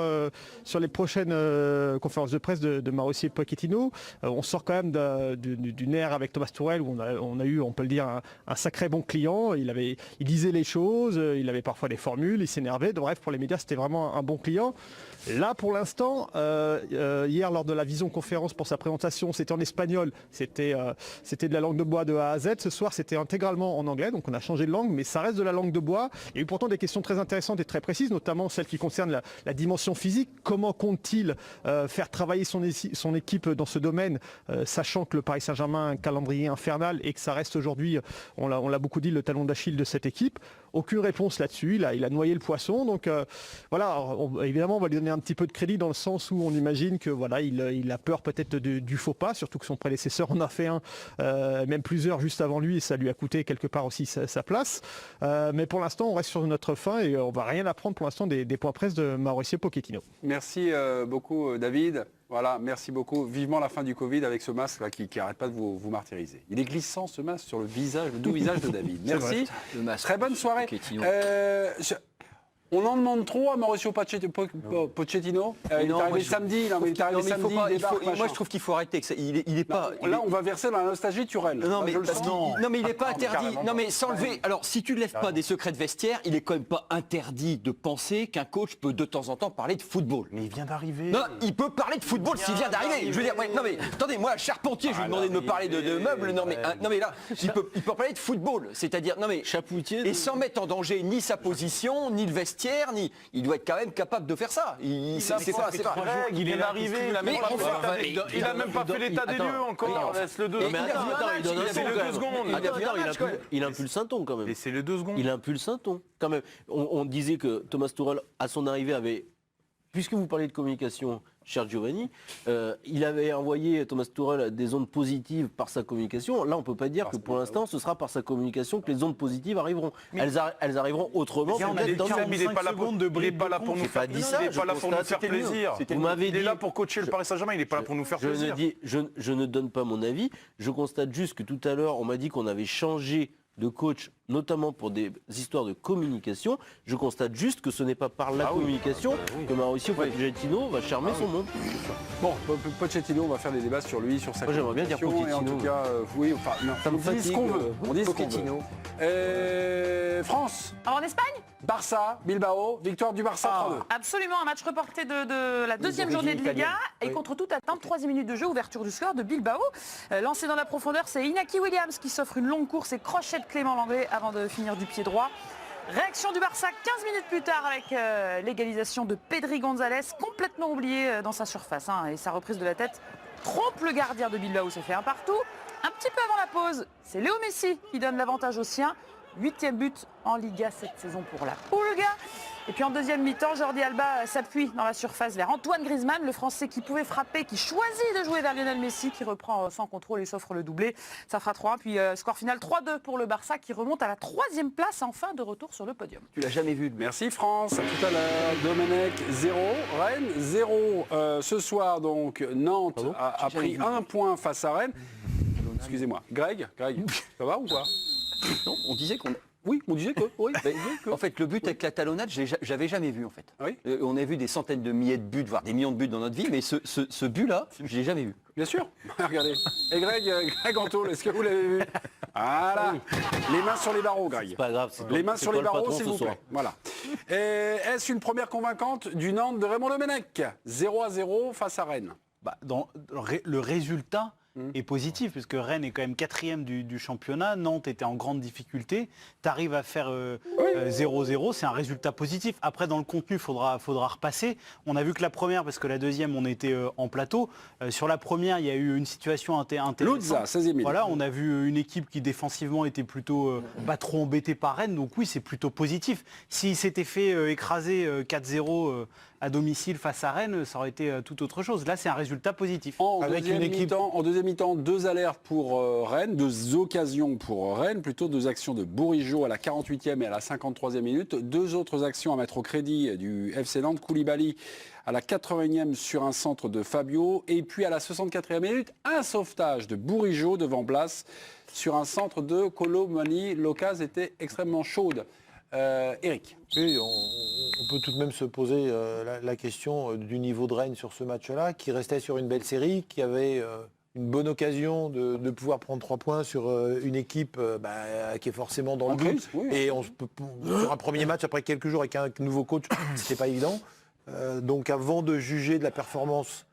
les prochaines conférences de presse de Mauricio Pochettino. On sort quand même d'une ère avec Thomas Tuchel où on a eu, on peut le dire, un sacré bon client. Il disait les choses, il avait parfois des formules, il s'énervait. Bref, pour les médias, c'était vraiment un bon client. Là, pour l'instant, hier lors de la vision conférence pour sa présentation, c'était en espagnol, c'était de la langue de bois de A à Z. Ce soir, c'était intégralement en anglais, donc on a changé de langue, mais ça reste de la langue de bois. Il y a eu pourtant des questions très intéressantes et très précises, notamment celles qui concernent la dimension physique. Comment compte-t-il faire travailler son équipe dans ce domaine, sachant que le Paris Saint-Germain a un calendrier infernal et que ça reste aujourd'hui, on l'a beaucoup dit, le talon d'Achille de cette équipe. Aucune réponse là-dessus, il a noyé le poisson. Donc voilà, évidemment, on va lui donner un petit peu de crédit dans le sens où on imagine que voilà, il a peur peut-être du faux pas, surtout que son prédécesseur en a fait un, même plusieurs juste avant lui, et ça lui a coûté quelque part aussi sa place. Mais pour l'instant, on reste sur notre fin et on va rien apprendre pour l'instant des points presse de Mauricio Pochettino. Merci beaucoup, David. Voilà, merci beaucoup. Vivement la fin du Covid avec ce masque là, qui n'arrête pas de vous martyriser. Il est glissant ce masque sur le doux visage de David. Merci. Très bonne soirée. On en demande trop à Mauricio Pochettino. Il est arrivé samedi. Moi, je trouve qu'il faut arrêter. Il est pas. Là, on va verser dans la nostalgie Turel. Non, mais il n'est pas interdit. Non, mais sans lever. Alors, si tu ne lèves pas des secrets de vestiaire, il est quand même pas interdit de penser qu'un coach peut de temps en temps parler de football. Mais il vient d'arriver. Non, il peut parler de football s'il vient d'arriver. Je veux dire, non mais attendez, moi, Charpentier, je lui ai demandé de me parler de meubles. Non mais là, il peut parler de football. C'est-à-dire, non mais Chapoutier. Et sans mettre en danger ni sa position, ni le vestiaire, il doit être quand même capable de faire ça. Il est arrivé, il a même pas fait l'état des lieux encore. Laisse-le 2. Mais attends, il impulse un ton quand même. C'est les 2 secondes. Il impulse un ton quand même. On disait que Thomas Tuchel, à son arrivée, avait, puisque vous parlez de communication, cher Giovanni, il avait envoyé Thomas Tuchel des ondes positives par sa communication. Là, on ne peut pas dire que pour l'instant, ce sera par sa communication que les ondes positives arriveront. Elles arriveront autrement. Il n'est pas là pour nous faire plaisir. Il n'est pas là pour nous faire plaisir. Il est là pour coacher le Paris Saint-Germain. Il n'est pas là pour nous faire plaisir. Je ne donne pas mon avis. Je constate juste que tout à l'heure, on m'a dit qu'on avait changé de coach, notamment pour des histoires de communication. Je constate juste que ce n'est pas par la communication que Mauricio Pochettino va charmer son monde. Bon, Pochettino, on va faire des débats sur lui, sur sa Moi, j'aimerais bien dire Pochettino. Et en tout cas, oui, enfin, non, ça me on dit ce qu'on veut. On dit ce qu'on veut. France. Alors en Espagne, Barça, Bilbao, victoire du Barça 3-2. Absolument, un match reporté de la deuxième journée de Liga et contre toute attente, 3e minute de jeu, ouverture du score de Bilbao. Lancé dans la profondeur, c'est Iñaki Williams qui s'offre une longue course et crochet de Clément Langlais avant de finir du pied droit. Réaction du Barça 15 minutes plus tard avec l'égalisation de Pedri González, complètement oublié dans sa surface. Et sa reprise de la tête trompe le gardien de Bilbao, ça fait un partout. Un petit peu avant la pause, c'est Léo Messi qui donne l'avantage aux siens. 8e but en Liga cette saison pour la Pulga. Et puis en deuxième mi-temps, Jordi Alba s'appuie dans la surface vers Antoine Griezmann, le Français qui pouvait frapper, qui choisit de jouer vers Lionel Messi, qui reprend sans contrôle et s'offre le doublé. Ça fera 3-1, puis score final 3-2 pour le Barça qui remonte à la 3e place, enfin de retour sur le podium. Tu l'as jamais vu. Merci France, à tout à l'heure. Domenech 0, Rennes 0. Ce soir donc, Nantes a pris 1 point face à Rennes. Excusez-moi. Greg, ça va ou pas? Non, on disait qu'on... Oui, on disait que. Oui. En fait, le but avec la talonnade, j'avais jamais vu en fait. Oui. On a vu des centaines de milliers de buts, voire des millions de buts dans notre vie, mais ce but-là, je l'ai jamais vu. Bien sûr. Regardez. Et Greg Antoul, est-ce que vous l'avez vu? Voilà. Les mains sur les barreaux, Greg. C'est pas grave. Les mains sur les barreaux, patron s'il ce vous soir. plaît. Voilà. Et est-ce une première convaincante du Nantes de Raymond Domenech 0-0 face à Rennes? Le résultat est positif, puisque Rennes est quand même 4e du championnat, Nantes était en grande difficulté, tu arrives à faire 0-0, c'est un résultat positif. Après, dans le contenu, il faudra repasser. On a vu que la première, parce que la deuxième, on était en plateau. Sur la première, il y a eu une situation intéressante. Lutza, 16e minute. Voilà, on a vu une équipe qui défensivement était plutôt pas trop embêtée par Rennes, donc oui, c'est plutôt positif. S'il s'était fait écraser 4-0 à domicile face à Rennes, ça aurait été tout autre chose. Là, c'est un résultat positif. En deuxième mi-temps, 2 alertes pour Rennes, 2 occasions pour Rennes, plutôt 2 actions de Bourigeaud à la 48e et à la 53e minute, 2 autres actions à mettre au crédit du FC Nantes, Koulibaly à la 81e sur un centre de Fabio, et puis à la 64e minute, un sauvetage de Bourigeaud devant Blas sur un centre de Colomani. L'occasion était extrêmement chaude. Eric. Oui, on peut tout de même se poser la question du niveau de Rennes sur ce match-là, qui restait sur une belle série, qui avait une bonne occasion de pouvoir prendre 3 points sur une équipe qui est forcément dans le but. Oui. Et sur un premier match, après quelques jours avec un nouveau coach, c'était pas évident. Donc avant de juger de la performance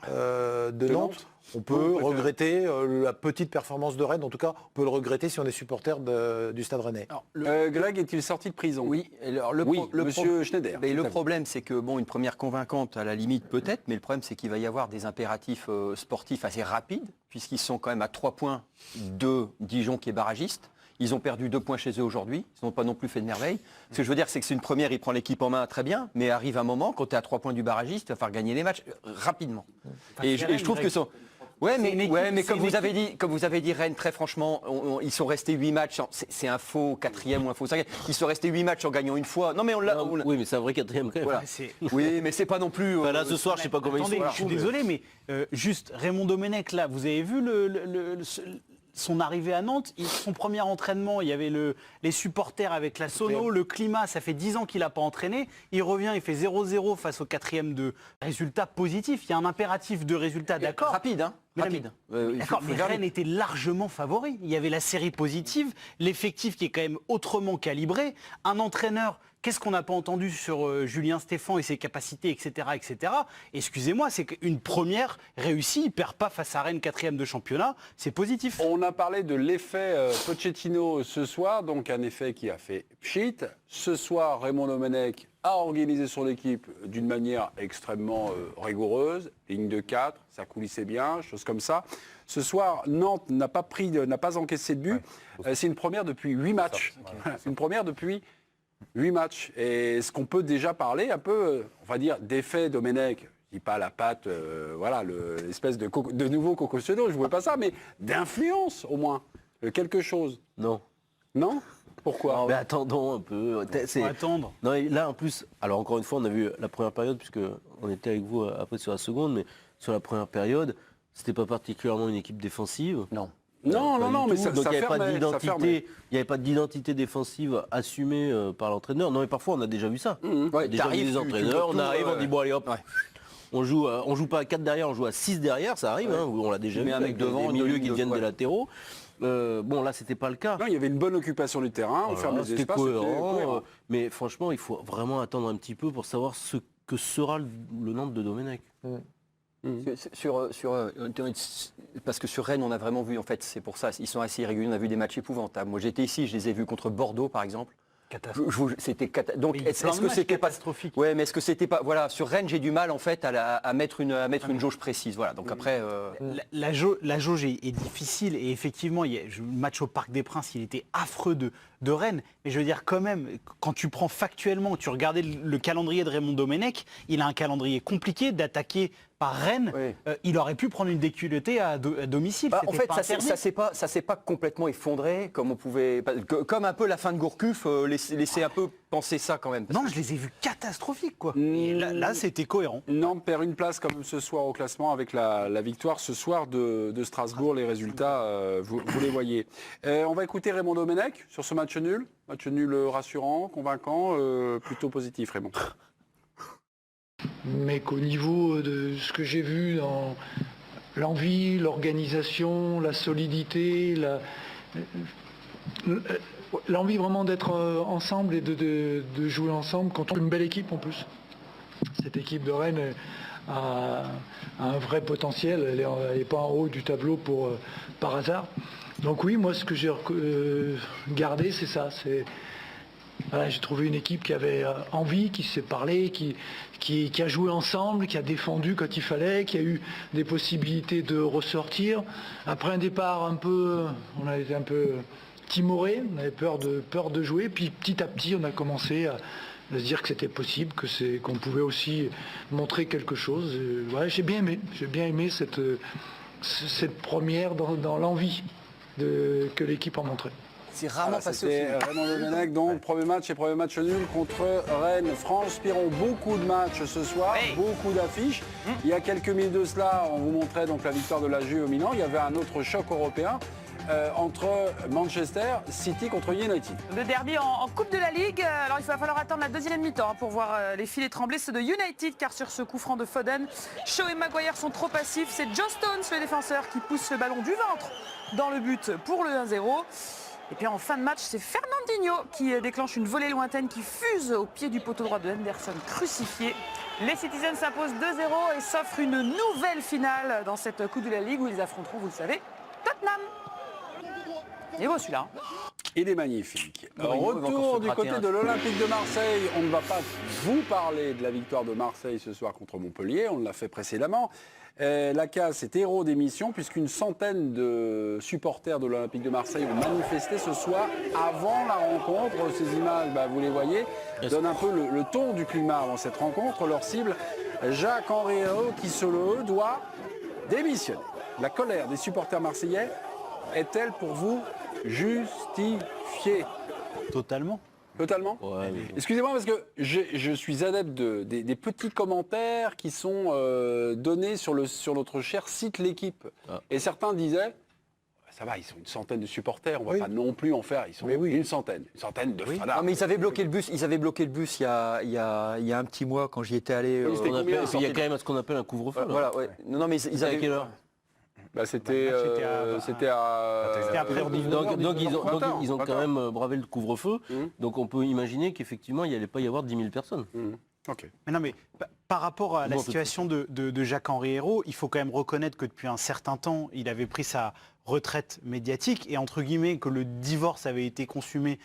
de Nantes, on peut regretter la petite performance de Rennes. En tout cas, on peut le regretter si on est supporter du Stade Rennais. Glag est-il sorti de prison? Oui. Alors, Monsieur Schneider. Mais le problème, c'est que une première convaincante à la limite peut-être, mais le problème, c'est qu'il va y avoir des impératifs sportifs assez rapides, puisqu'ils sont quand même à 3 points de Dijon qui est barragiste. Ils ont perdu 2 points chez eux aujourd'hui. Ils n'ont pas non plus fait de merveille. Ce que je veux dire, c'est que c'est une première, il prend l'équipe en main très bien, mais arrive un moment, quand tu es à 3 points du barragiste, il va falloir gagner les matchs rapidement. Et je trouve que ça... Ouais, mais comme vous avez dit, Rennes, très franchement, ils sont restés 8 matchs. C'est un faux 4e ou un faux 5e. Ils sont restés 8 matchs en gagnant une fois. Non, mais oui, mais c'est un vrai 4e quand même. Voilà. Oui, mais c'est pas non plus. Là, ce soir, je sais pas comment ils sont. Je suis désolé, mais juste Raymond Domenech, là, vous avez vu son arrivée à Nantes, son premier entraînement, il y avait les supporters avec la sono, le climat, ça fait 10 ans qu'il n'a pas entraîné. Il revient, il fait 0-0 face au 4e de résultat positif. Il y a un impératif de résultat, d'accord. Rapide, hein. Rapide. D'accord, mais Rennes était largement favori. Il y avait la série positive, l'effectif qui est quand même autrement calibré, un entraîneur. Qu'est-ce qu'on n'a pas entendu sur Julien Stéphan et ses capacités, etc. etc. Excusez-moi, c'est qu'une première réussie, il ne perd pas face à Rennes 4e de championnat, c'est positif. On a parlé de l'effet Pochettino ce soir, donc un effet qui a fait pchit. Ce soir, Raymond Domenech a organisé son équipe d'une manière extrêmement rigoureuse, ligne de 4, ça coulissait bien, choses comme ça. Ce soir, Nantes n'a pas encaissé de but. C'est une première depuis 8 matchs. Une première depuis 8 matchs. Et est-ce qu'on peut déjà parler un peu, on va dire, d'effet Domenech? Je dis pas la patte, l'espèce de nouveau Coco-Siono, je ne voulais pas ça, mais d'influence au moins, quelque chose. Non. Non? Pourquoi? Mais attendons un peu. Faut attendre. Non, là en plus, alors encore une fois, on a vu la première période, puisque on était avec vous après sur la seconde, mais sur la première période, c'était pas particulièrement une équipe défensive. Non. Non, mais ça donc il n'y avait pas fermait, d'identité, il n'y avait pas d'identité défensive assumée par l'entraîneur. Non, mais parfois on a déjà vu ça. Déjà vu des entraîneurs, on arrive, on dit bon allez hop. On joue pas à 4 derrière, on joue à 6 derrière, ça arrive, on l'a déjà vu, un mec devant, des milieux qui viennent des latéraux. Bon, là, c'était pas le cas. Non, il y avait une bonne occupation du terrain, on ferme les c'était espaces. cohérent, mais franchement, il faut vraiment attendre un petit peu pour savoir ce que sera le Nantes de Domenech. Parce que sur Rennes, on a vraiment vu, en fait, c'est pour ça, ils sont assez irréguliers, on a vu des matchs épouvantables. Moi, j'étais ici, je les ai vus contre Bordeaux, par exemple. C'était donc est-ce que c'était pas catastrophique? Ouais, mais est-ce que c'était pas voilà, sur Rennes, j'ai du mal en fait à mettre une jauge précise. Voilà. Donc après la jauge est difficile et effectivement, le match au Parc des Princes, il était affreux de Rennes, mais je veux dire quand même, quand tu prends factuellement, tu regardais le calendrier de Raymond Domenech, il a un calendrier compliqué d'attaquer par Rennes, il aurait pu prendre une déculottée à domicile. En fait, ça s'est pas complètement effondré comme on pouvait, comme un peu la fin de Gourcuff laisser un peu penser ça quand même. Non, je les ai vus catastrophiques quoi. Et là, c'était cohérent. Nantes perd une place comme ce soir au classement avec la victoire ce soir de Strasbourg. Les résultats, vous les voyez. On va écouter Raymond Domenech sur ce match nul. Match nul rassurant, convaincant, plutôt positif, Raymond. Mais qu'au niveau de ce que j'ai vu dans l'envie, l'organisation, la solidité, l'envie vraiment d'être ensemble et de jouer ensemble contre une belle équipe en plus. Cette équipe de Rennes a un vrai potentiel, elle n'est pas en haut du tableau par hasard. Donc oui, moi ce que j'ai gardé, c'est ça. Voilà, j'ai trouvé une équipe qui avait envie, qui s'est parlé, qui a joué ensemble, qui a défendu quand il fallait, qui a eu des possibilités de ressortir. Après un départ on a été un peu timoré, on avait peur de jouer, puis petit à petit on a commencé à se dire que c'était possible, qu'on pouvait aussi montrer quelque chose. Ouais, j'ai bien aimé cette première dans l'envie que l'équipe a montré. C'est rarement passé aussi. C'était Raymond Domenech, donc premier match nul contre Rennes. France Piron, beaucoup de matchs ce soir, beaucoup d'affiches. Il y a quelques minutes de cela, on vous montrait donc la victoire de la Juve au Milan. Il y avait un autre choc européen entre Manchester City contre United. Le derby en Coupe de la Ligue. Alors il va falloir attendre la deuxième mi-temps pour voir les filets trembler. Ceux de United, car sur ce coup franc de Foden, Shaw et Maguire sont trop passifs. C'est Joe Stones, le défenseur, qui pousse le ballon du ventre dans le but pour le 1-0. Et puis en fin de match, c'est Fernandinho qui déclenche une volée lointaine qui fuse au pied du poteau droit de Henderson, crucifié. Les Citizens s'imposent 2-0 et s'offrent une nouvelle finale dans cette Coupe de la Ligue où ils affronteront, vous le savez, Tottenham. Et beau celui-là. Il est magnifique. Retour du côté de l'Olympique de Marseille. On ne va pas vous parler de la victoire de Marseille ce soir contre Montpellier. On l'a fait précédemment. La case est héros d'émission puisqu'une centaine de supporters de l'Olympique de Marseille ont manifesté ce soir avant la rencontre. Ces images, vous les voyez, donnent un peu le ton du climat avant cette rencontre. Leur cible, Jacques-Henri Hérault, qui selon eux doit démissionner. La colère des supporters marseillais est-elle pour vous justifiée? Totalement. Totalement. Ouais, mais bon. Excusez-moi parce que je suis adepte des petits commentaires qui sont donnés sur notre cher site L'Équipe. Et certains disaient, ça va, ils sont une centaine de supporters, on ne va pas non plus en faire, ils sont une centaine de fadas. Non, mais ils avaient bloqué le bus, il y a un petit mois quand j'y étais allé. Il y a quand même ce qu'on appelle un couvre-feu. Voilà, ouais. Non, mais ils avaient à quelle heure? C'était après. Donc ils ont quand même bravé le couvre-feu. Donc on peut imaginer qu'effectivement il n'y allait pas y avoir 10 000 personnes. Mais non, mais par rapport à la situation de Jacques-Henri Hérault, il faut quand même reconnaître que depuis un certain temps, il avait pris sa retraite médiatique et entre guillemets que le divorce avait été consommé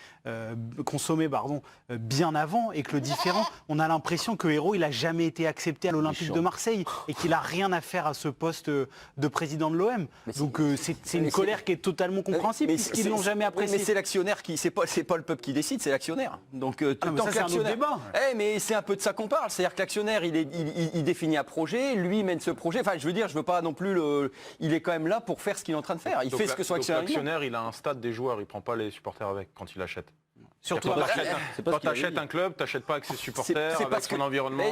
bien avant et que le différent, on a l'impression que Hérault il a jamais été accepté à l'Olympique de Marseille et qu'il a rien à faire à ce poste de président de l'OM. Donc c'est une colère qui est totalement compréhensible puisqu'ils l'ont jamais apprécié. Mais c'est l'actionnaire qui, c'est pas le peuple qui décide, c'est l'actionnaire. Donc tant que c'est un autre débat. Mais c'est un peu de ça qu'on parle, c'est-à-dire que l'actionnaire il définit un projet, lui mène ce projet. Enfin je veux pas non plus il est quand même là pour faire ce qu'il est en train de faire. Il fait ce que son actionnaire. L'actionnaire, il a un stade des joueurs, il prend pas les supporters avec quand il achète. Surtout quand tu achètes un club, tu n'achètes pas avec ses supporters, avec son environnement.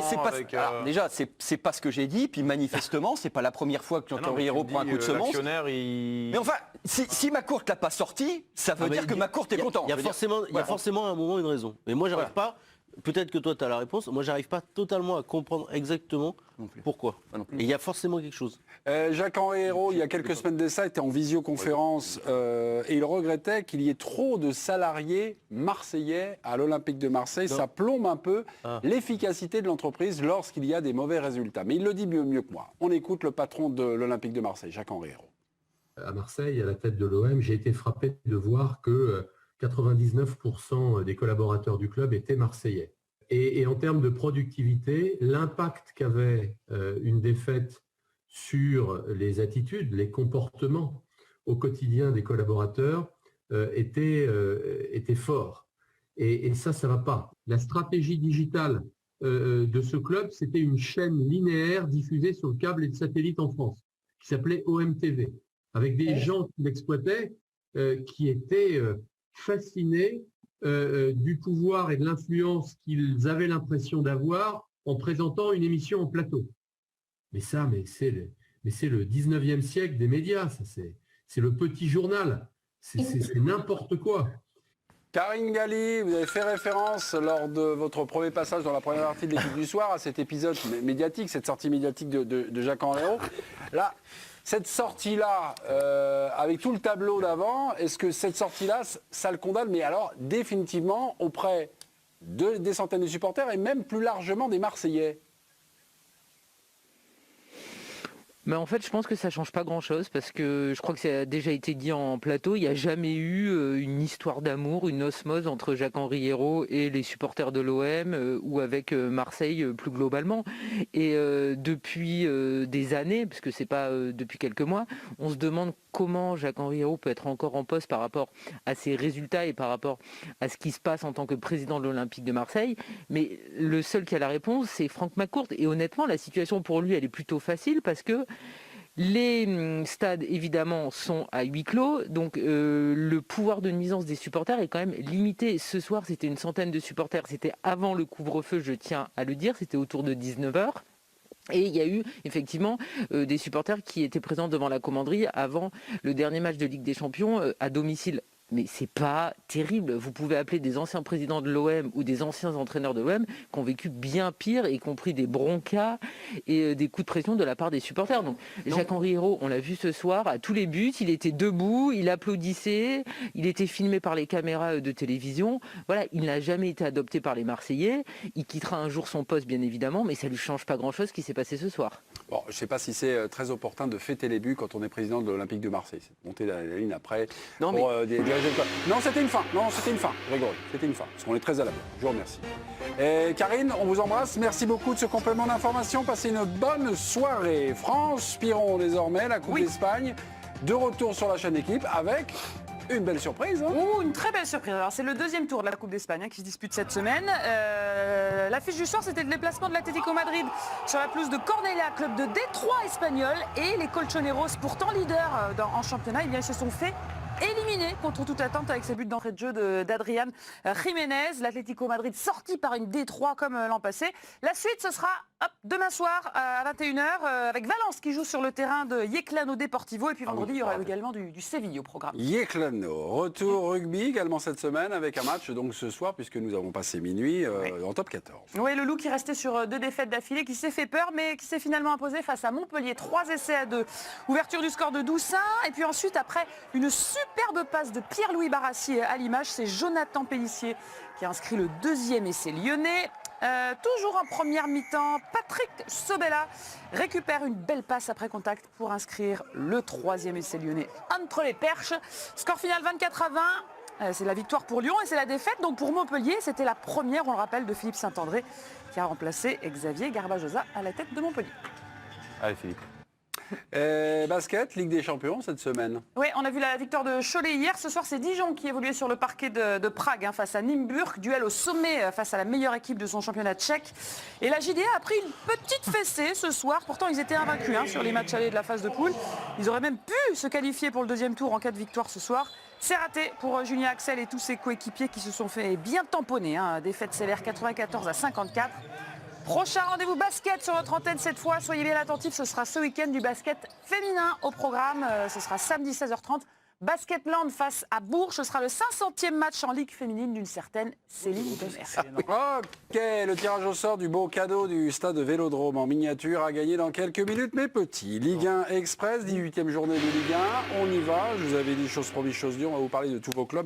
Déjà, c'est pas ce que j'ai dit, puis manifestement, c'est pas la première fois que Jacques-Henri Hérault prend un coup de semonce. Mais enfin, si McCourt l'a pas sorti, ça veut dire que McCourt est content. Il y a forcément à un moment une raison. Mais moi, j'arrive pas. Peut-être que toi, tu as la réponse. Moi, j'arrive pas totalement à comprendre exactement pourquoi. Et il y a forcément quelque chose. Jacques-Henri Hérault, il y a quelques semaines de ça, était en visioconférence et il regrettait qu'il y ait trop de salariés marseillais à l'Olympique de Marseille. Ça plombe un peu l'efficacité de l'entreprise lorsqu'il y a des mauvais résultats. Mais il le dit mieux que moi. On écoute le patron de l'Olympique de Marseille, Jacques-Henri Hérault. À Marseille, à la tête de l'OM, j'ai été frappé de voir que 99% des collaborateurs du club étaient marseillais. Et en termes de productivité, l'impact qu'avait une défaite sur les attitudes, les comportements au quotidien des collaborateurs était fort. Et ça ne va pas. La stratégie digitale de ce club, c'était une chaîne linéaire diffusée sur le câble et le satellite en France, qui s'appelait OMTV, avec des gens qui l'exploitaient, qui étaient fascinés du pouvoir et de l'influence qu'ils avaient l'impression d'avoir en présentant une émission en plateau. Mais c'est le 19e siècle des médias, c'est le petit journal, c'est n'importe quoi. Karine Galli, vous avez fait référence lors de votre premier passage dans la première partie de l'équipe du soir à cet épisode médiatique, cette sortie médiatique de Jacques-Henri Hérault. Là, cette sortie-là, avec tout le tableau d'avant, est-ce que cette sortie-là, ça le condamne, mais alors définitivement auprès des centaines de supporters et même plus largement des Marseillais? Mais en fait, je pense que ça change pas grand-chose parce que je crois que ça a déjà été dit en plateau. Il n'y a jamais eu une histoire d'amour, une osmose entre Jacques-Henri Hérault et les supporters de l'OM ou avec Marseille plus globalement. Et depuis des années, parce que c'est pas depuis quelques mois, on se demande comment Jacques-Henri Hérault peut être encore en poste par rapport à ses résultats et par rapport à ce qui se passe en tant que président de l'Olympique de Marseille. Mais le seul qui a la réponse, c'est Franck McCourt. Et honnêtement, la situation pour lui, elle est plutôt facile parce que les stades, évidemment, sont à huis clos, donc le pouvoir de nuisance des supporters est quand même limité. Ce soir, c'était une centaine de supporters. C'était avant le couvre-feu, je tiens à le dire. C'était autour de 19h. Et il y a eu effectivement des supporters qui étaient présents devant la commanderie avant le dernier match de Ligue des Champions à domicile. Mais c'est pas terrible. Vous pouvez appeler des anciens présidents de l'OM ou des anciens entraîneurs de l'OM qui ont vécu bien pire, y compris des broncas et des coups de pression de la part des supporters. Donc Jacques-Henri Hérault, on l'a vu ce soir, à tous les buts, il était debout, il applaudissait, il était filmé par les caméras de télévision. Voilà, il n'a jamais été adopté par les Marseillais. Il quittera un jour son poste, bien évidemment, mais ça lui change pas grand-chose ce qui s'est passé ce soir. Bon, je ne sais pas si c'est très opportun de fêter les buts quand on est président de l'Olympique de Marseille. C'est de monter la ligne après Non, pour des résultats. Non, c'était une fin. Non, c'était une fin. Grégory, c'était une fin. Parce qu'on est très à la bourre. Je vous remercie. Et Karine, on vous embrasse. Merci beaucoup de ce complément d'information. Passez une bonne soirée. France Piron, désormais, la Coupe d'Espagne. De retour sur la chaîne Équipe avec une belle surprise. Hein. Ouh, une très belle surprise. Alors, c'est le deuxième tour de la Coupe d'Espagne qui se dispute cette semaine. L'affiche du soir, c'était le déplacement de l'Atlético Madrid sur la pelouse de Cornellà, club de Détroit espagnol. Et les Colchoneros, pourtant leaders en championnat, eh bien, ils se sont fait éliminé contre toute attente avec ses buts d'entrée de jeu d'Adrián Jiménez. L'Atlético Madrid sorti par une D3 comme l'an passé. La suite, ce sera demain soir à 21h avec Valence qui joue sur le terrain de Yeclano Deportivo. Et puis vendredi, il y aura également du Séville au programme. Yeclano. Retour rugby également cette semaine avec un match donc ce soir puisque nous avons passé minuit en top 14. Oui, le Loup qui restait sur 2 défaites d'affilée, qui s'est fait peur mais qui s'est finalement imposé face à Montpellier. 3-2. Ouverture du score de Doussin. Et puis ensuite, après une superbe passe de Pierre-Louis Barassi à l'image, c'est Jonathan Pélissier qui a inscrit le 2e essai lyonnais. Toujours en première mi-temps, Patrick Sobella récupère une belle passe après contact pour inscrire le 3e essai lyonnais entre les perches. Score final 24-20. C'est la victoire pour Lyon et c'est la défaite. Donc pour Montpellier, c'était la première, on le rappelle, de Philippe Saint-André qui a remplacé Xavier Garbajosa à la tête de Montpellier. Allez Philippe. Basket, Ligue des Champions cette semaine. Oui, on a vu la victoire de Cholet hier. Ce soir, c'est Dijon qui évoluait sur le parquet de Prague face à Nimburg. Duel au sommet face à la meilleure équipe de son championnat tchèque. Et la JDA a pris une petite fessée ce soir. Pourtant, ils étaient invaincus sur les matchs allés de la phase de poule. Ils auraient même pu se qualifier pour le 2e tour en cas de victoire ce soir. C'est raté pour Julien Axel et tous ses coéquipiers qui se sont fait bien tamponner. Défaite sévère 94-54. Prochain rendez-vous basket sur notre antenne cette fois. Soyez bien attentifs, ce sera ce week-end du basket féminin au programme. Ce sera samedi 16h30. Basketland face à Bourges. Ce sera le 500e match en Ligue féminine d'une certaine Céline Demer. Ok, le tirage au sort du beau cadeau du stade Vélodrome en miniature à gagner dans quelques minutes, mes petits. Ligue 1 Express, 18e journée de Ligue 1. On y va. Je vous avais dit chose promise, chose due. On va vous parler de tous vos clubs.